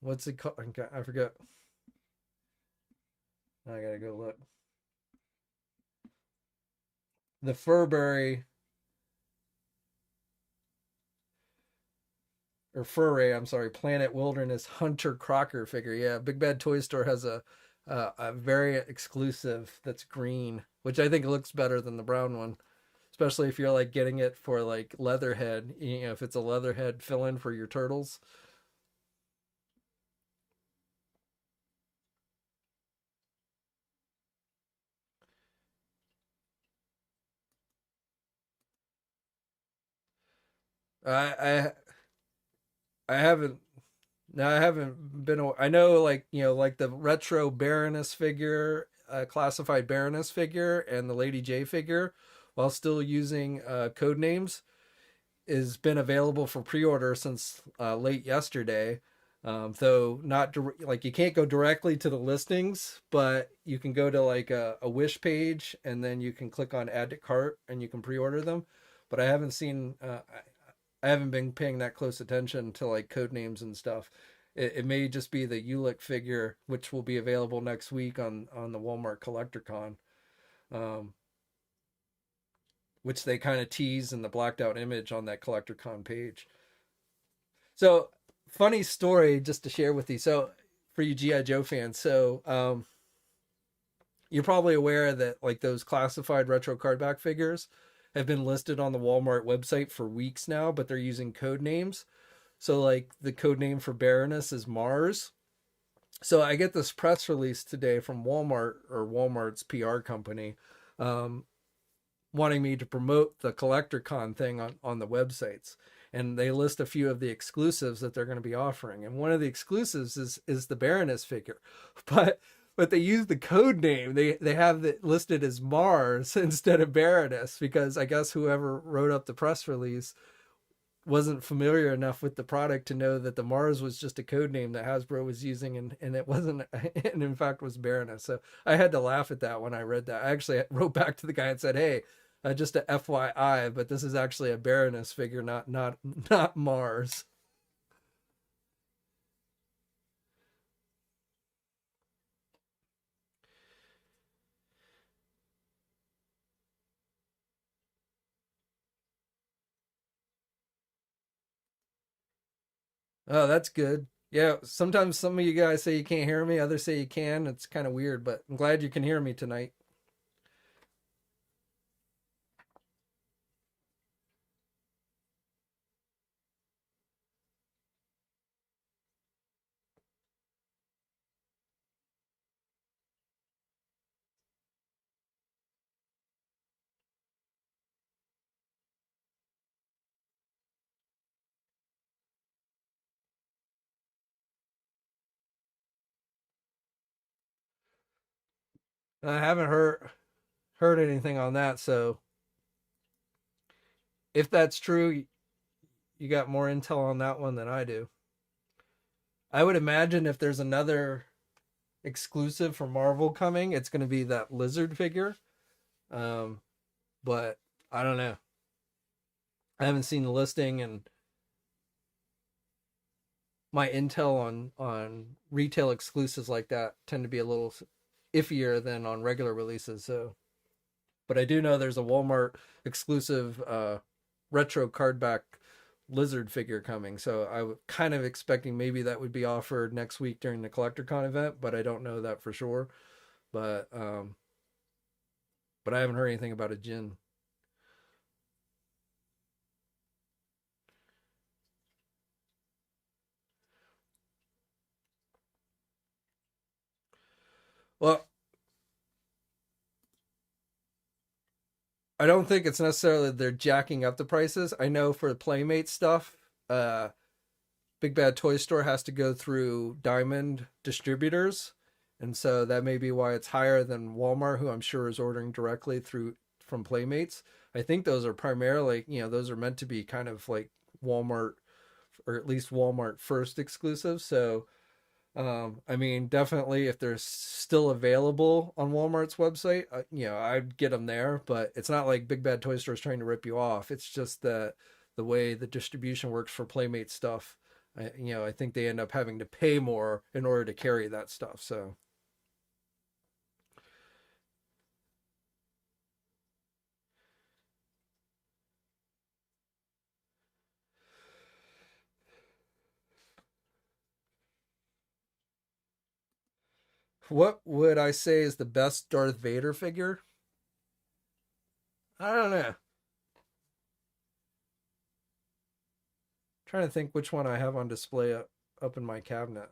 what's it called? I forget. I gotta go look. The Furberry or Furry, I'm sorry, Planet Wilderness Hunter Crocker figure. Yeah, Big Bad Toy Store has a very exclusive that's green, which I think looks better than the brown one, especially if you're like getting it for like Leatherhead. If it's a Leatherhead fill in for your turtles. I I I haven't. No, I haven't been. I know, like like the retro Baroness figure, classified Baroness figure, and the Lady J figure, while still using code names, has been available for pre-order since late yesterday. Though not like you can't go directly to the listings, but you can go to like a Wish page, and then you can click on Add to Cart, and you can pre-order them. But I haven't seen. I haven't been paying that close attention to like code names and stuff. It may just be the Ulick figure, which will be available next week on the Walmart Collector Con, um, which they kind of tease in the blacked out image on that Collector Con page. So, funny story just to share with you. So, for you GI Joe fans, you're probably aware that like those classified retro cardback figures have been listed on the Walmart website for weeks now, but they're using code names. So like the code name for Baroness is Mars. So I get this press release today from Walmart or Walmart's PR company, um, wanting me to promote the Collector Con thing on the websites. And they list a few of the exclusives that they're going to be offering. And one of the exclusives is the Baroness figure. But they use the code name. They have it listed as Mars instead of Baroness because I guess whoever wrote up the press release wasn't familiar enough with the product to know that the Mars was just a code name that Hasbro was using, and it wasn't, and in fact was Baroness. So I had to laugh at that when I read that. I actually wrote back to the guy and said, "Hey, just a FYI, but this is actually a Baroness figure, not Mars." Oh, that's good. Yeah, sometimes some of you guys say you can't hear me, others say you can. It's kind of weird, but I'm glad you can hear me tonight. I haven't heard anything on that, so if that's true, you got more intel on that one than I do. I would imagine if there's another exclusive for Marvel coming, it's going to be that Lizard figure. Um, but I don't know. I haven't seen the listing, and my intel on retail exclusives like that tend to be a little iffier than on regular releases. So, but I do know there's a Walmart exclusive retro cardback lizard figure coming. So I was kind of expecting maybe that would be offered next week during the CollectorCon event, but I don't know that for sure. But but I haven't heard anything about a gin. Well, I don't think it's necessarily they're jacking up the prices. I know for Playmate stuff, Big Bad Toy Store has to go through Diamond distributors, and so that may be why it's higher than Walmart, who I'm sure is ordering directly through from Playmates. I think those are primarily, those are meant to be kind of like Walmart, or at least Walmart first exclusive. So I mean, definitely if they're still available on Walmart's website, I'd get them there. But it's not like Big Bad Toy Store is trying to rip you off. It's just that the way the distribution works for Playmate stuff, I think they end up having to pay more in order to carry that stuff. So, what would I say is the best Darth Vader figure? I don't know. Trying to think which one I have on display up in my cabinet.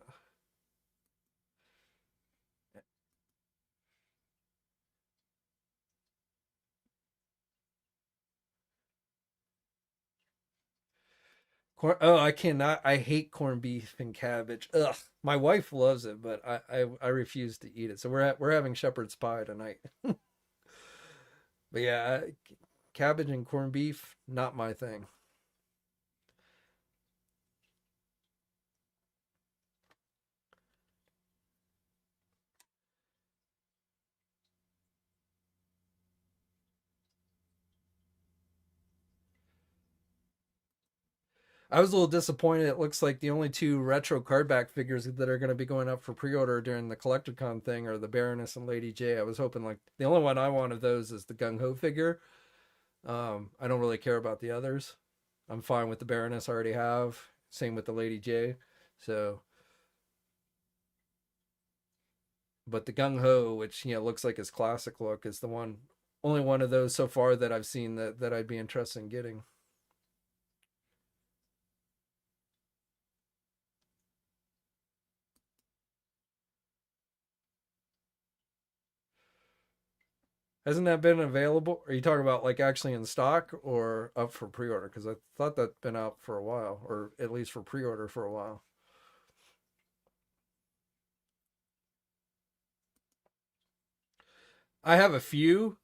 Oh, I cannot. I hate corned beef and cabbage. Ugh. My wife loves it, but I refuse to eat it. So we're having shepherd's pie tonight. But yeah, cabbage and corned beef, not my thing. I was a little disappointed. It looks like the only two retro cardback figures that are going to be going up for pre-order during the CollectorCon thing are the Baroness and Lady J. I was hoping like the only one I want of those is the Gung Ho figure. I don't really care about the others. I'm fine with the Baroness I already have. Same with the Lady J. So, but the Gung Ho, which looks like his classic look, is the only one of those so far that I've seen that I'd be interested in getting. Hasn't that been available? Are you talking about like actually in stock or up for pre-order? Because I thought that's been out for a while, or at least for pre-order for a while. I have a few.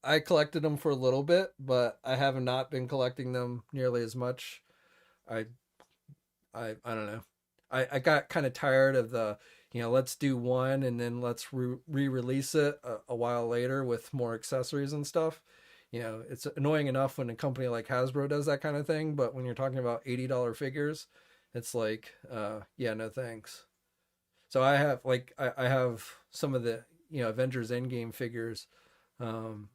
I collected them for a little bit, but I have not been collecting them nearly as much. I I don't know. I got kind of tired of the let's do one and then let's re-release it a while later with more accessories and stuff. It's annoying enough when a company like Hasbro does that kind of thing, but when you're talking about $80 figures, it's like yeah, no thanks. So I have I have some of the Avengers Endgame figures. um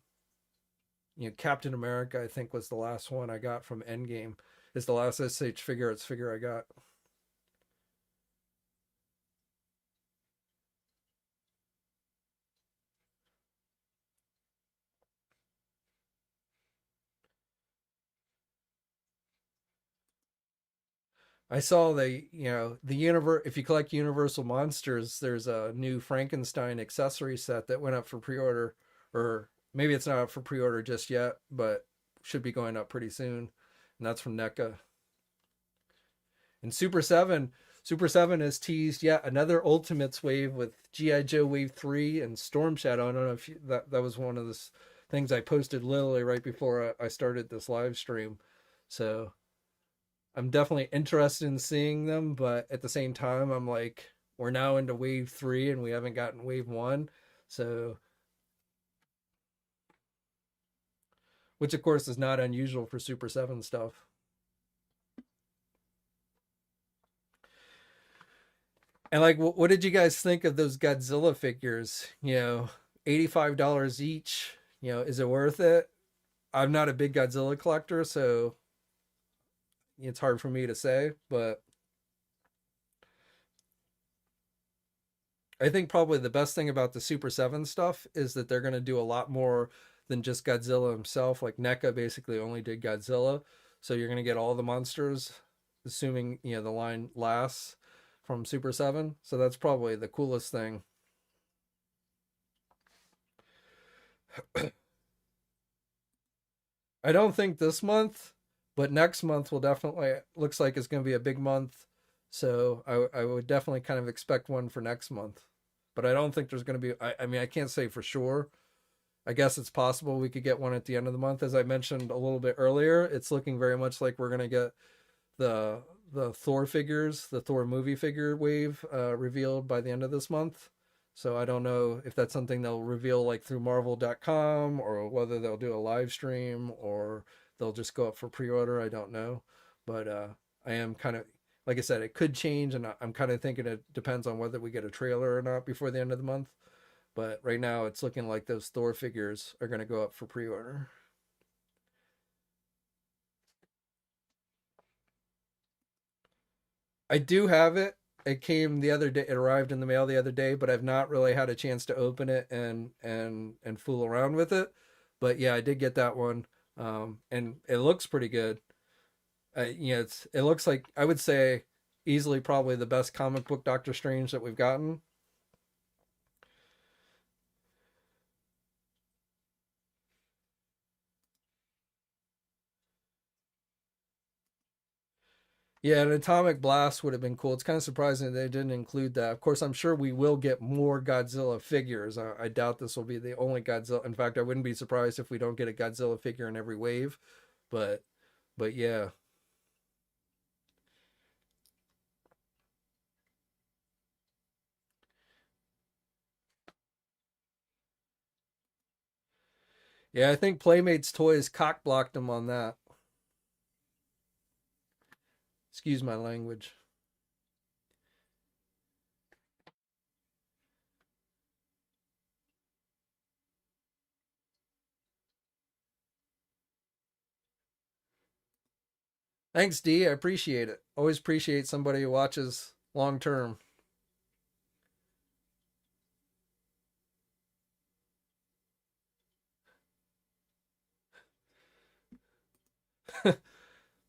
Captain America, I think, was the last one I got from Endgame. Is the last SH figure I got. I saw the universe. If you collect Universal Monsters, there's a new Frankenstein accessory set that went up for pre-order, or maybe it's not up for pre-order just yet, but should be going up pretty soon, and that's from NECA. And Super Seven has teased yet another Ultimates wave with GI Joe Wave 3 and Storm Shadow. I don't know if that was one of the things I posted literally right before I started this live stream, so I'm definitely interested in seeing them, but at the same time, I'm like, we're now into wave 3 and we haven't gotten wave 1. So, which of course is not unusual for Super 7 stuff. And like, what did you guys think of those Godzilla figures? $85 each. Is it worth it? I'm not a big Godzilla collector, so it's hard for me to say, but I think probably the best thing about the Super 7 stuff is that they're going to do a lot more than just Godzilla himself. Like NECA basically only did Godzilla. So you're going to get all the monsters, assuming, the line lasts from Super 7. So that's probably the coolest thing. I don't think this month, but next month will definitely, looks like it's going to be a big month. So I would definitely kind of expect one for next month. But I don't think there's going to be, I mean, I can't say for sure. I guess it's possible we could get one at the end of the month. As I mentioned a little bit earlier, it's looking very much like we're going to get the Thor figures, the Thor movie figure wave revealed by the end of this month. So I don't know if that's something they'll reveal like through marvel.com or whether they'll do a live stream or they'll just go up for pre-order. I don't know. But I am kind of, like I said, it could change, and I'm kind of thinking it depends on whether we get a trailer or not before the end of the month. But right now it's looking like those Thor figures are going to go up for pre-order. I do have it. It came the other day. It arrived in the mail the other day, but I've not really had a chance to open it and fool around with it. But yeah, I did get that one, and it looks pretty good. It looks like, I would say, easily probably the best comic book Doctor Strange that we've gotten. Yeah, an Atomic Blast would have been cool. It's kind of surprising they didn't include that. Of course, I'm sure we will get more Godzilla figures. I doubt this will be the only Godzilla. In fact, I wouldn't be surprised if we don't get a Godzilla figure in every wave. But but yeah. Yeah, I think Playmates Toys cock blocked them on that. Excuse my language. Thanks, D. I appreciate it. Always appreciate somebody who watches long term.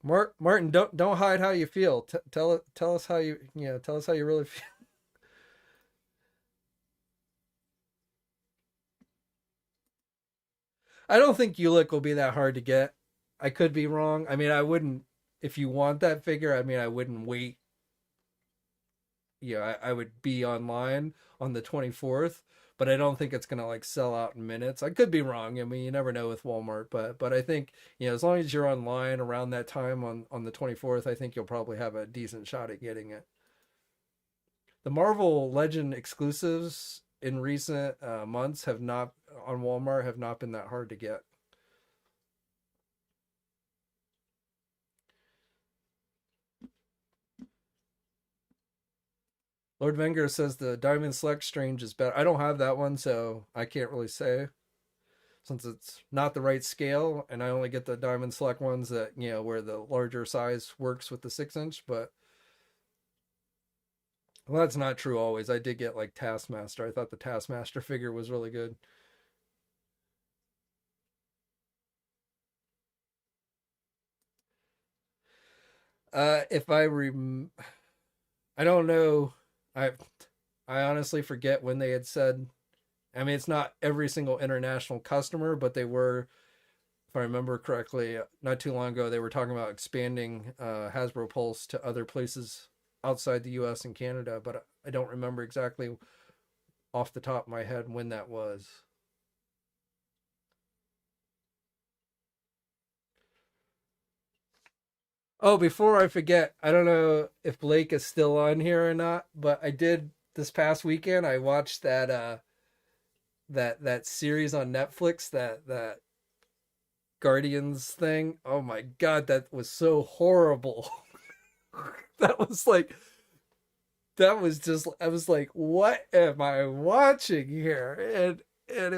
Martin, don't hide how you feel. Tell us how tell us how you really feel. I don't think Ulick will be that hard to get. I could be wrong. I mean, I wouldn't, if you want that figure. I mean, I wouldn't wait. I would be online on the 24th, but I don't think it's gonna like sell out in minutes. I could be wrong. I mean, you never know with Walmart, but I think as long as you're online around that time on the 24th, I think you'll probably have a decent shot at getting it. The Marvel Legend exclusives in recent months have not on Walmart have not been that hard to get. Lord Venger says the Diamond Select Strange is better. I don't have that one, so I can't really say since it's not the right scale, and I only get the Diamond Select ones that where the larger size works with the 6 inch. But well, that's not true always. I did get like Taskmaster. I thought the Taskmaster figure was really good. If I don't know. I I honestly forget when they had said. I mean, it's not every single international customer, but they were, if I remember correctly, not too long ago, they were talking about expanding Hasbro Pulse to other places outside the U.S. and Canada, but I don't remember exactly off the top of my head when that was. Oh, before I forget, I don't know if Blake is still on here or not, but I did this past weekend. I watched that series on Netflix, that Guardians thing. Oh my god, that was so horrible. that was like that was just I was like, what am I watching here? And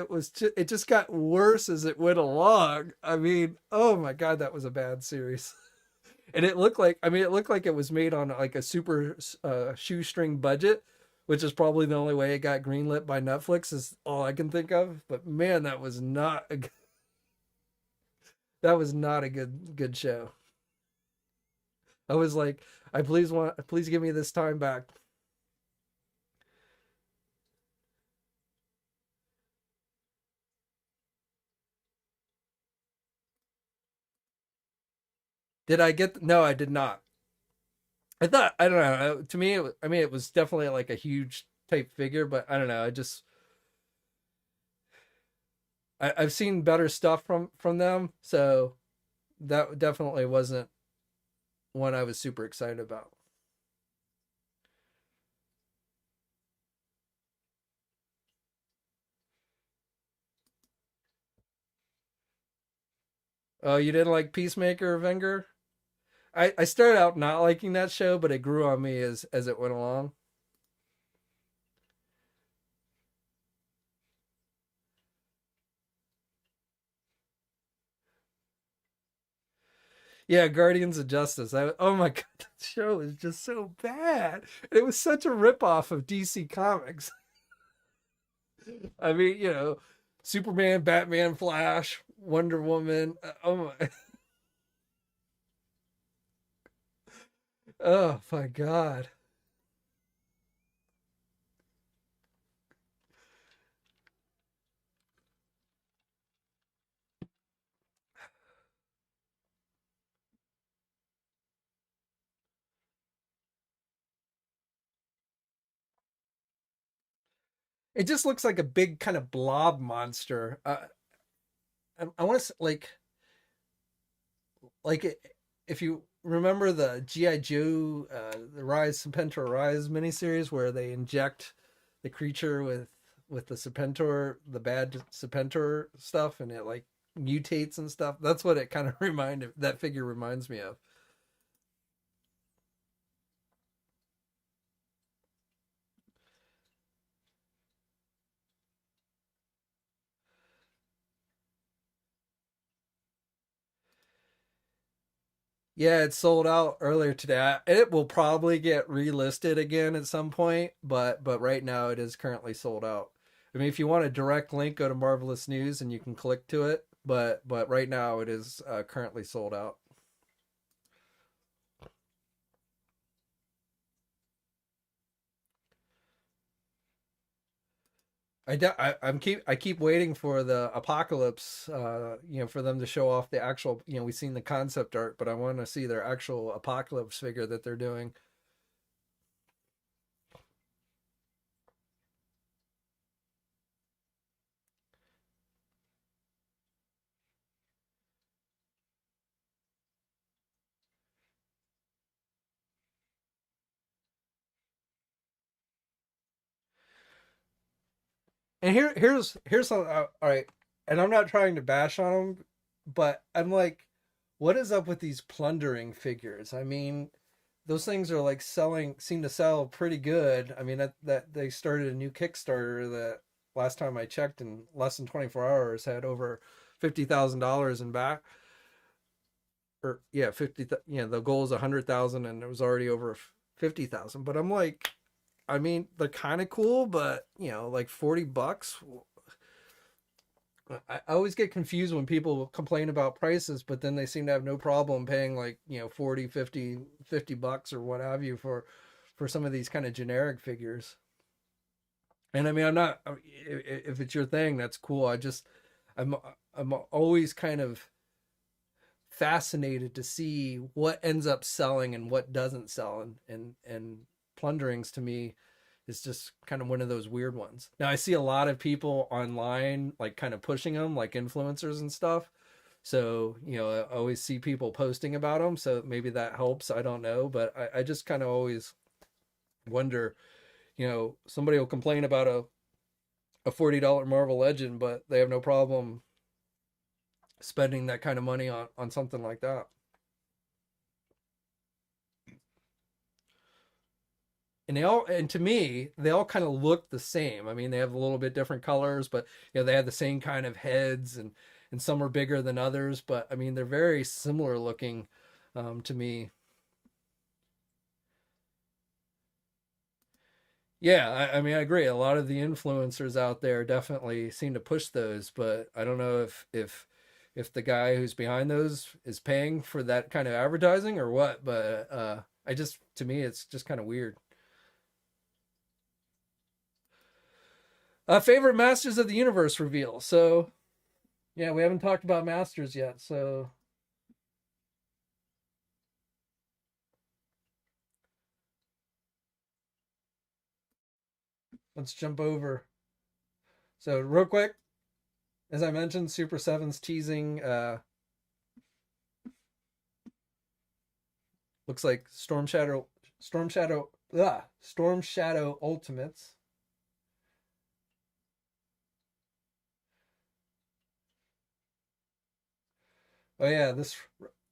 it just got worse as it went along. I mean, oh my god, that was a bad series. And it looked like, I mean, it looked like it was made on like a super shoestring budget, which is probably the only way it got greenlit by Netflix is all I can think of. But man, that was not a good show. I was like, I please give me this time back. Did I get no, I did not. I thought, I don't know. To me, I mean, it was definitely like a huge type figure, but I don't know. I've seen better stuff from them, so that definitely wasn't one I was super excited about. Oh, you didn't like Peacemaker or Venger? I started out not liking that show, but it grew on me as it went along. Yeah, Guardians of Justice. Oh my god, that show is just so bad. It was such a ripoff of DC Comics. I mean, Superman, Batman, Flash, Wonder Woman. Oh my, oh my god. It just looks like a big kind of blob monster. I want to like it, if you remember the GI Joe, the Rise Serpentor Rise miniseries where they inject the creature with the Serpentor, the bad Serpentor stuff, and it like mutates and stuff. That's what it kind of reminded that figure reminds me of. Yeah, it sold out earlier today. It will probably get relisted again at some point, but right now it is currently sold out. I mean, if you want a direct link, go to Marvelous News and you can click to it. But right now it is currently sold out. I keep waiting for the apocalypse, for them to show off the actual. We've seen the concept art, but I want to see their actual apocalypse figure that they're doing. And here's all right. And I'm not trying to bash on them, but I'm like, what is up with these plundering figures? I mean, those things are like seem to sell pretty good. I mean that they started a new Kickstarter that last time I checked in less than 24 hours had over $50,000 in back, or yeah, 50, the goal is 100,000 and it was already over 50,000. But I'm like, I mean, they're kind of cool, but like $40, I always get confused when people complain about prices, but then they seem to have no problem paying like, 40, 50, $50 or what have you for some of these kind of generic figures. And I mean, I'm not, if it's your thing, that's cool. I'm, I'm always kind of fascinated to see what ends up selling and what doesn't sell. And plunderings to me is just kind of one of those weird ones. Now I see a lot of people online, like kind of pushing them, like influencers and stuff. So, I always see people posting about them. So maybe that helps. I don't know. But I just kind of always wonder, somebody will complain about a $40 Marvel Legend, but they have no problem spending that kind of money on something like that. And to me, they all kind of look the same. I mean, they have a little bit different colors, but they have the same kind of heads, and some are bigger than others. But I mean, they're very similar looking, to me. Yeah, I mean, I agree. A lot of the influencers out there definitely seem to push those, but I don't know if the guy who's behind those is paying for that kind of advertising or what. But to me, it's just kind of weird. Favorite Masters of the Universe reveal. So yeah, we haven't talked about Masters yet. So let's jump over. So real quick, as I mentioned, Super Seven's teasing. Looks like Storm Shadow Ultimates. Oh yeah, this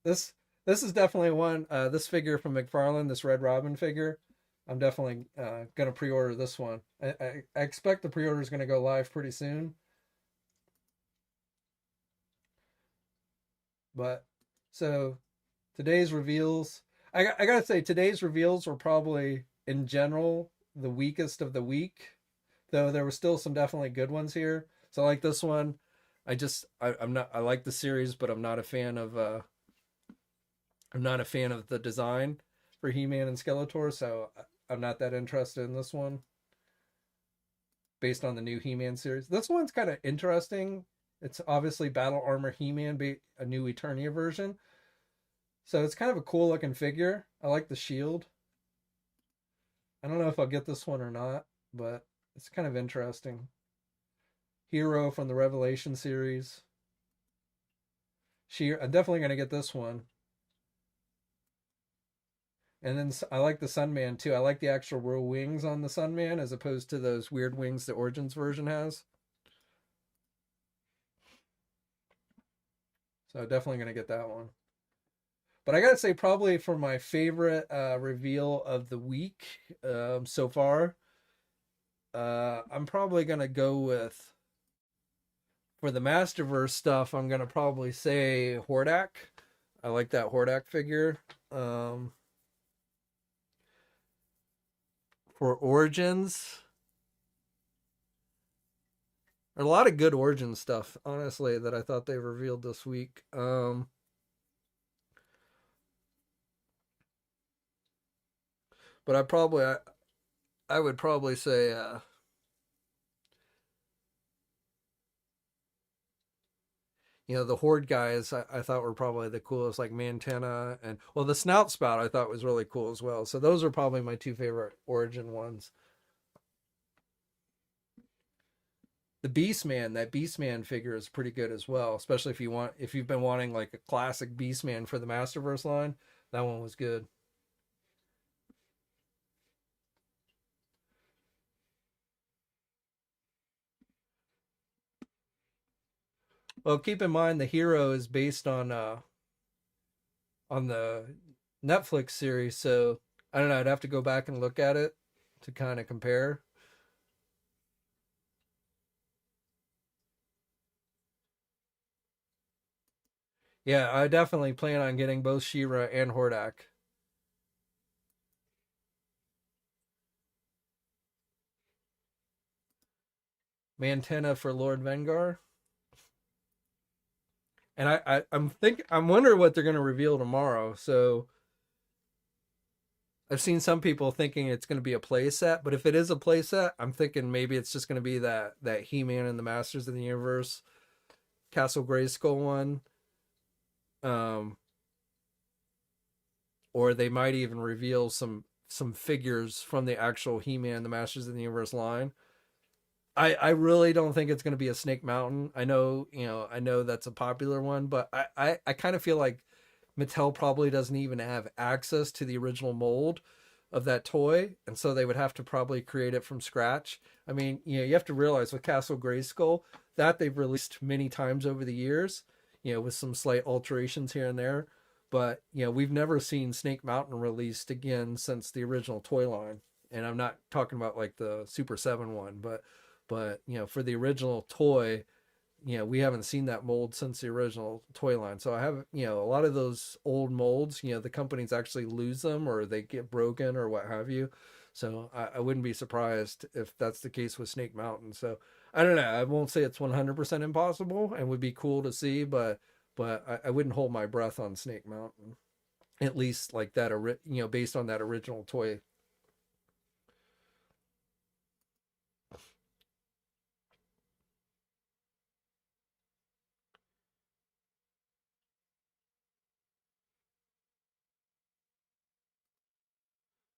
this is definitely one. This figure from McFarlane, this Red Robin figure, I'm definitely gonna pre-order this one. I expect the pre-order is gonna go live pretty soon. But so today's reveals, I gotta say today's reveals were probably in general the weakest of the week, though there were still some definitely good ones here. So like this one, I'm not, I like the series, but I'm not a fan of the design for He-Man and Skeletor, so I'm not that interested in this one based on the new He-Man series. This one's kind of interesting. It's obviously Battle Armor He-Man, a new Eternia version. So it's kind of a cool looking figure. I like the shield. I don't know if I'll get this one or not, but it's kind of interesting. Hero from the Revelation series. I'm definitely going to get this one. And then I like the Sunman too. I like the actual real wings on the Sunman as opposed to those weird wings the Origins version has. So definitely going to get that one. But I gotta say, probably for my favorite reveal of the week so far, I'm probably gonna go with, for the Masterverse stuff. I'm gonna probably say Hordak. I like that Hordak figure. Um, for Origins, there's a lot of good Origin stuff, honestly, that I thought they revealed this week. But I would probably say the Horde guys I thought were probably the coolest, like Mantena, and well, the Snout Spout I thought was really cool as well. So those are probably my two favorite Origin ones. The Beastman, that Beastman figure is pretty good as well, especially if you've been wanting like a classic Beastman for the Masterverse line. That one was good. Well, keep in mind the Hero is based on the Netflix series, so I don't know. I'd have to go back and look at it to kind of compare. Yeah, I definitely plan on getting both Shira and Hordak. Mantena for Lord Vengar. And I'm wondering what they're going to reveal tomorrow. So I've seen some people thinking it's going to be a play set, but if it is a play set, I'm thinking maybe it's just going to be that He-Man and the Masters of the Universe Castle Grayskull one. Um, or they might even reveal some figures from the actual He-Man, the Masters of the Universe line. I really don't think it's going to be a Snake Mountain. I know that's a popular one, but I kind of feel like Mattel probably doesn't even have access to the original mold of that toy, and so they would have to probably create it from scratch. I mean, you have to realize with Castle Grayskull that they've released many times over the years, with some slight alterations here and there. But we've never seen Snake Mountain released again since the original toy line, and I'm not talking about like the Super 7 one, but for the original toy, we haven't seen that mold since the original toy line. So I have, a lot of those old molds, the companies actually lose them or they get broken or what have you. So I wouldn't be surprised if that's the case with Snake Mountain. So I don't know. I won't say it's 100% impossible and would be cool to see, but I wouldn't hold my breath on Snake Mountain. At least like that, based on that original toy.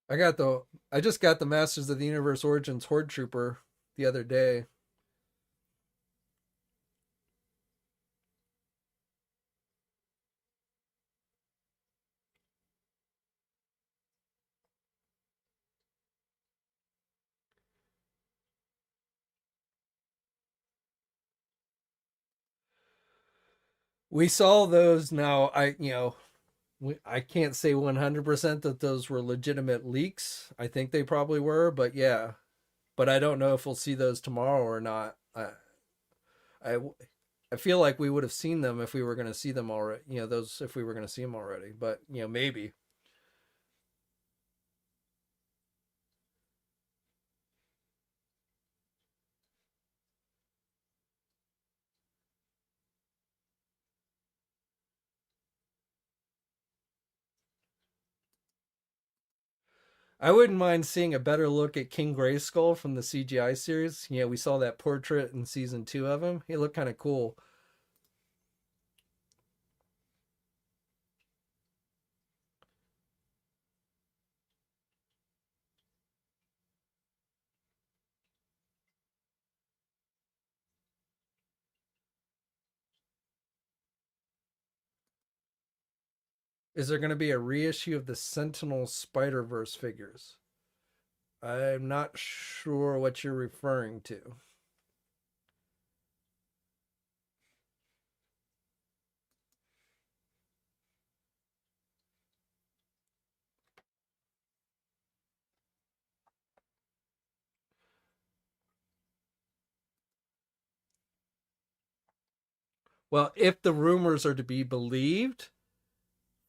I got the I just got the Masters of the Universe Origins Horde Trooper the other day. We saw those now. I can't say 100% that those were legitimate leaks. I think they probably were, but yeah. But I don't know if we'll see those tomorrow or not. I, I feel like we would have seen them if we were going to see them already. Those if we were going to see them already. But maybe. I wouldn't mind seeing a better look at King Grayskull from the CGI series. We saw that portrait in season 2 of him. He looked kind of cool. Is there going to be a reissue of the Sentinel Spider Verse figures? I'm not sure what you're referring to. Well, if the rumors are to be believed,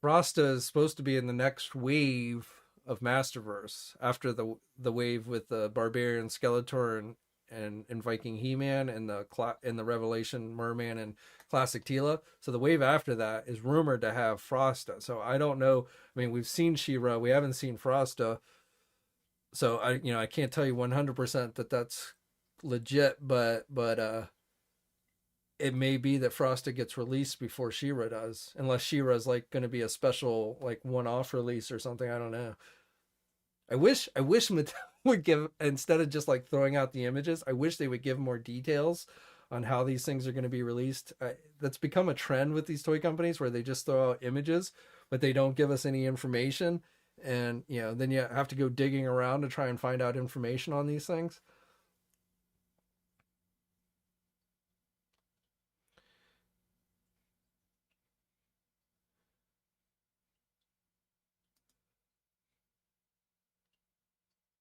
Rasta is supposed to be in the next wave of Masterverse after the wave with the Barbarian Skeletor and Viking He-Man and the Revelation Merman and Classic Tila. So the wave after that is rumored to have Frosta. So I don't know. I mean, we've seen She-Ra, we haven't seen Frosta. So I can't tell you 100% that that's legit, but it may be that Frosta gets released before She-Ra does, unless She-Ra's like going to be a special like one-off release or something. I don't know. I wish Mattel would give, instead of just like throwing out the images, I wish they would give more details on how these things are going to be released. That's become a trend with these toy companies where they just throw out images, but they don't give us any information, and then you have to go digging around to try and find out information on these things.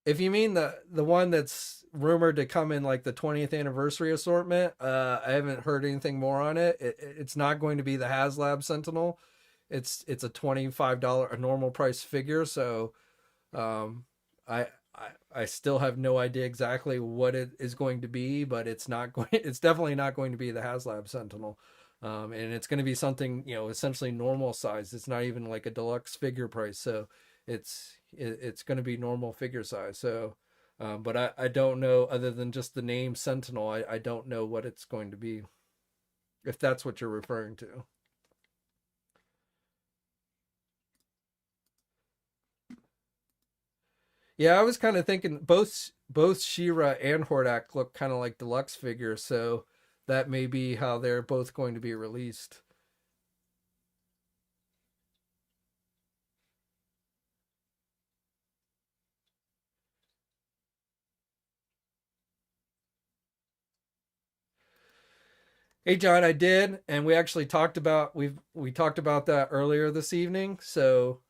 If you mean the one that's rumored to come in like the 20th anniversary assortment, I haven't heard anything more on it. It's not going to be the HasLab Sentinel. It's a $25 a normal price figure, so um, I still have no idea exactly what it is going to be, but it's not going. It's definitely not going to be the HasLab Sentinel. And it's going to be something, essentially normal size. It's not even like a deluxe figure price, so it's going to be normal figure size. So, but I don't know, other than just the name Sentinel, I don't know what it's going to be, if that's what you're referring to. Yeah, I was kind of thinking both She-Ra and Hordak look kind of like deluxe figures, so that may be how they're both going to be released. Hey John, I did, and we actually we talked about that earlier this evening. So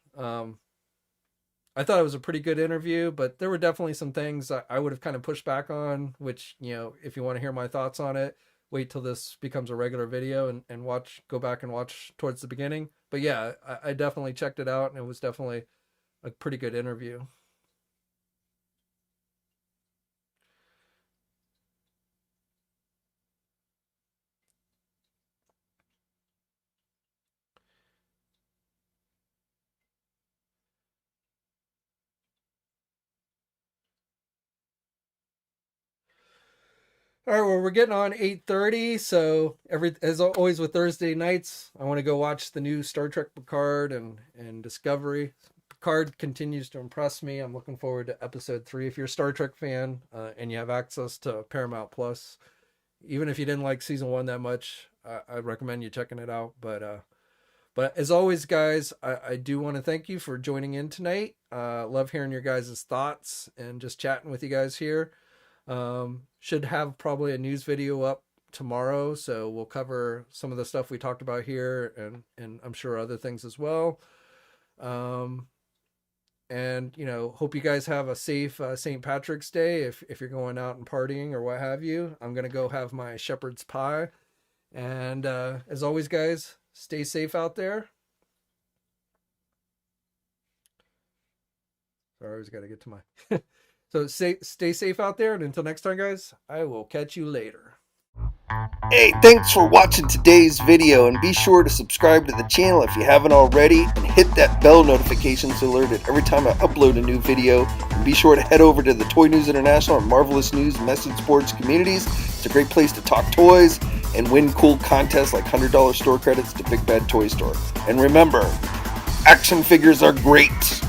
I thought it was a pretty good interview, but there were definitely some things I would have kind of pushed back on, which, if you want to hear my thoughts on it, wait till this becomes a regular video and go back and watch towards the beginning. But yeah, I definitely checked it out, and it was definitely a pretty good interview. All right, well, we're getting on 8:30, so as always with Thursday nights, I want to go watch the new Star Trek Picard and Discovery. Picard continues to impress me. I'm looking forward to episode 3. If you're a Star Trek fan and you have access to Paramount Plus, even if you didn't like season 1 that much, I recommend you checking it out. But as always, guys, I do want to thank you for joining in tonight. Love hearing your guys' thoughts and just chatting with you guys here. Should have probably a news video up tomorrow, so we'll cover some of the stuff we talked about here, and I'm sure other things as well. And hope you guys have a safe St. Patrick's Day if you're going out and partying or what have you. I'm gonna go have my shepherd's pie, and as always, guys, stay safe out there. Sorry, I always got to get to my So stay safe out there, and until next time, guys, I will catch you later. Hey, thanks for watching today's video, and be sure to subscribe to the channel if you haven't already, and hit that bell notification so alerted every time I upload a new video. And be sure to head over to the Toy News International and Marvelous News message boards communities. It's a great place to talk toys and win cool contests like $100 store credits to Big Bad Toy Store. And remember, action figures are great!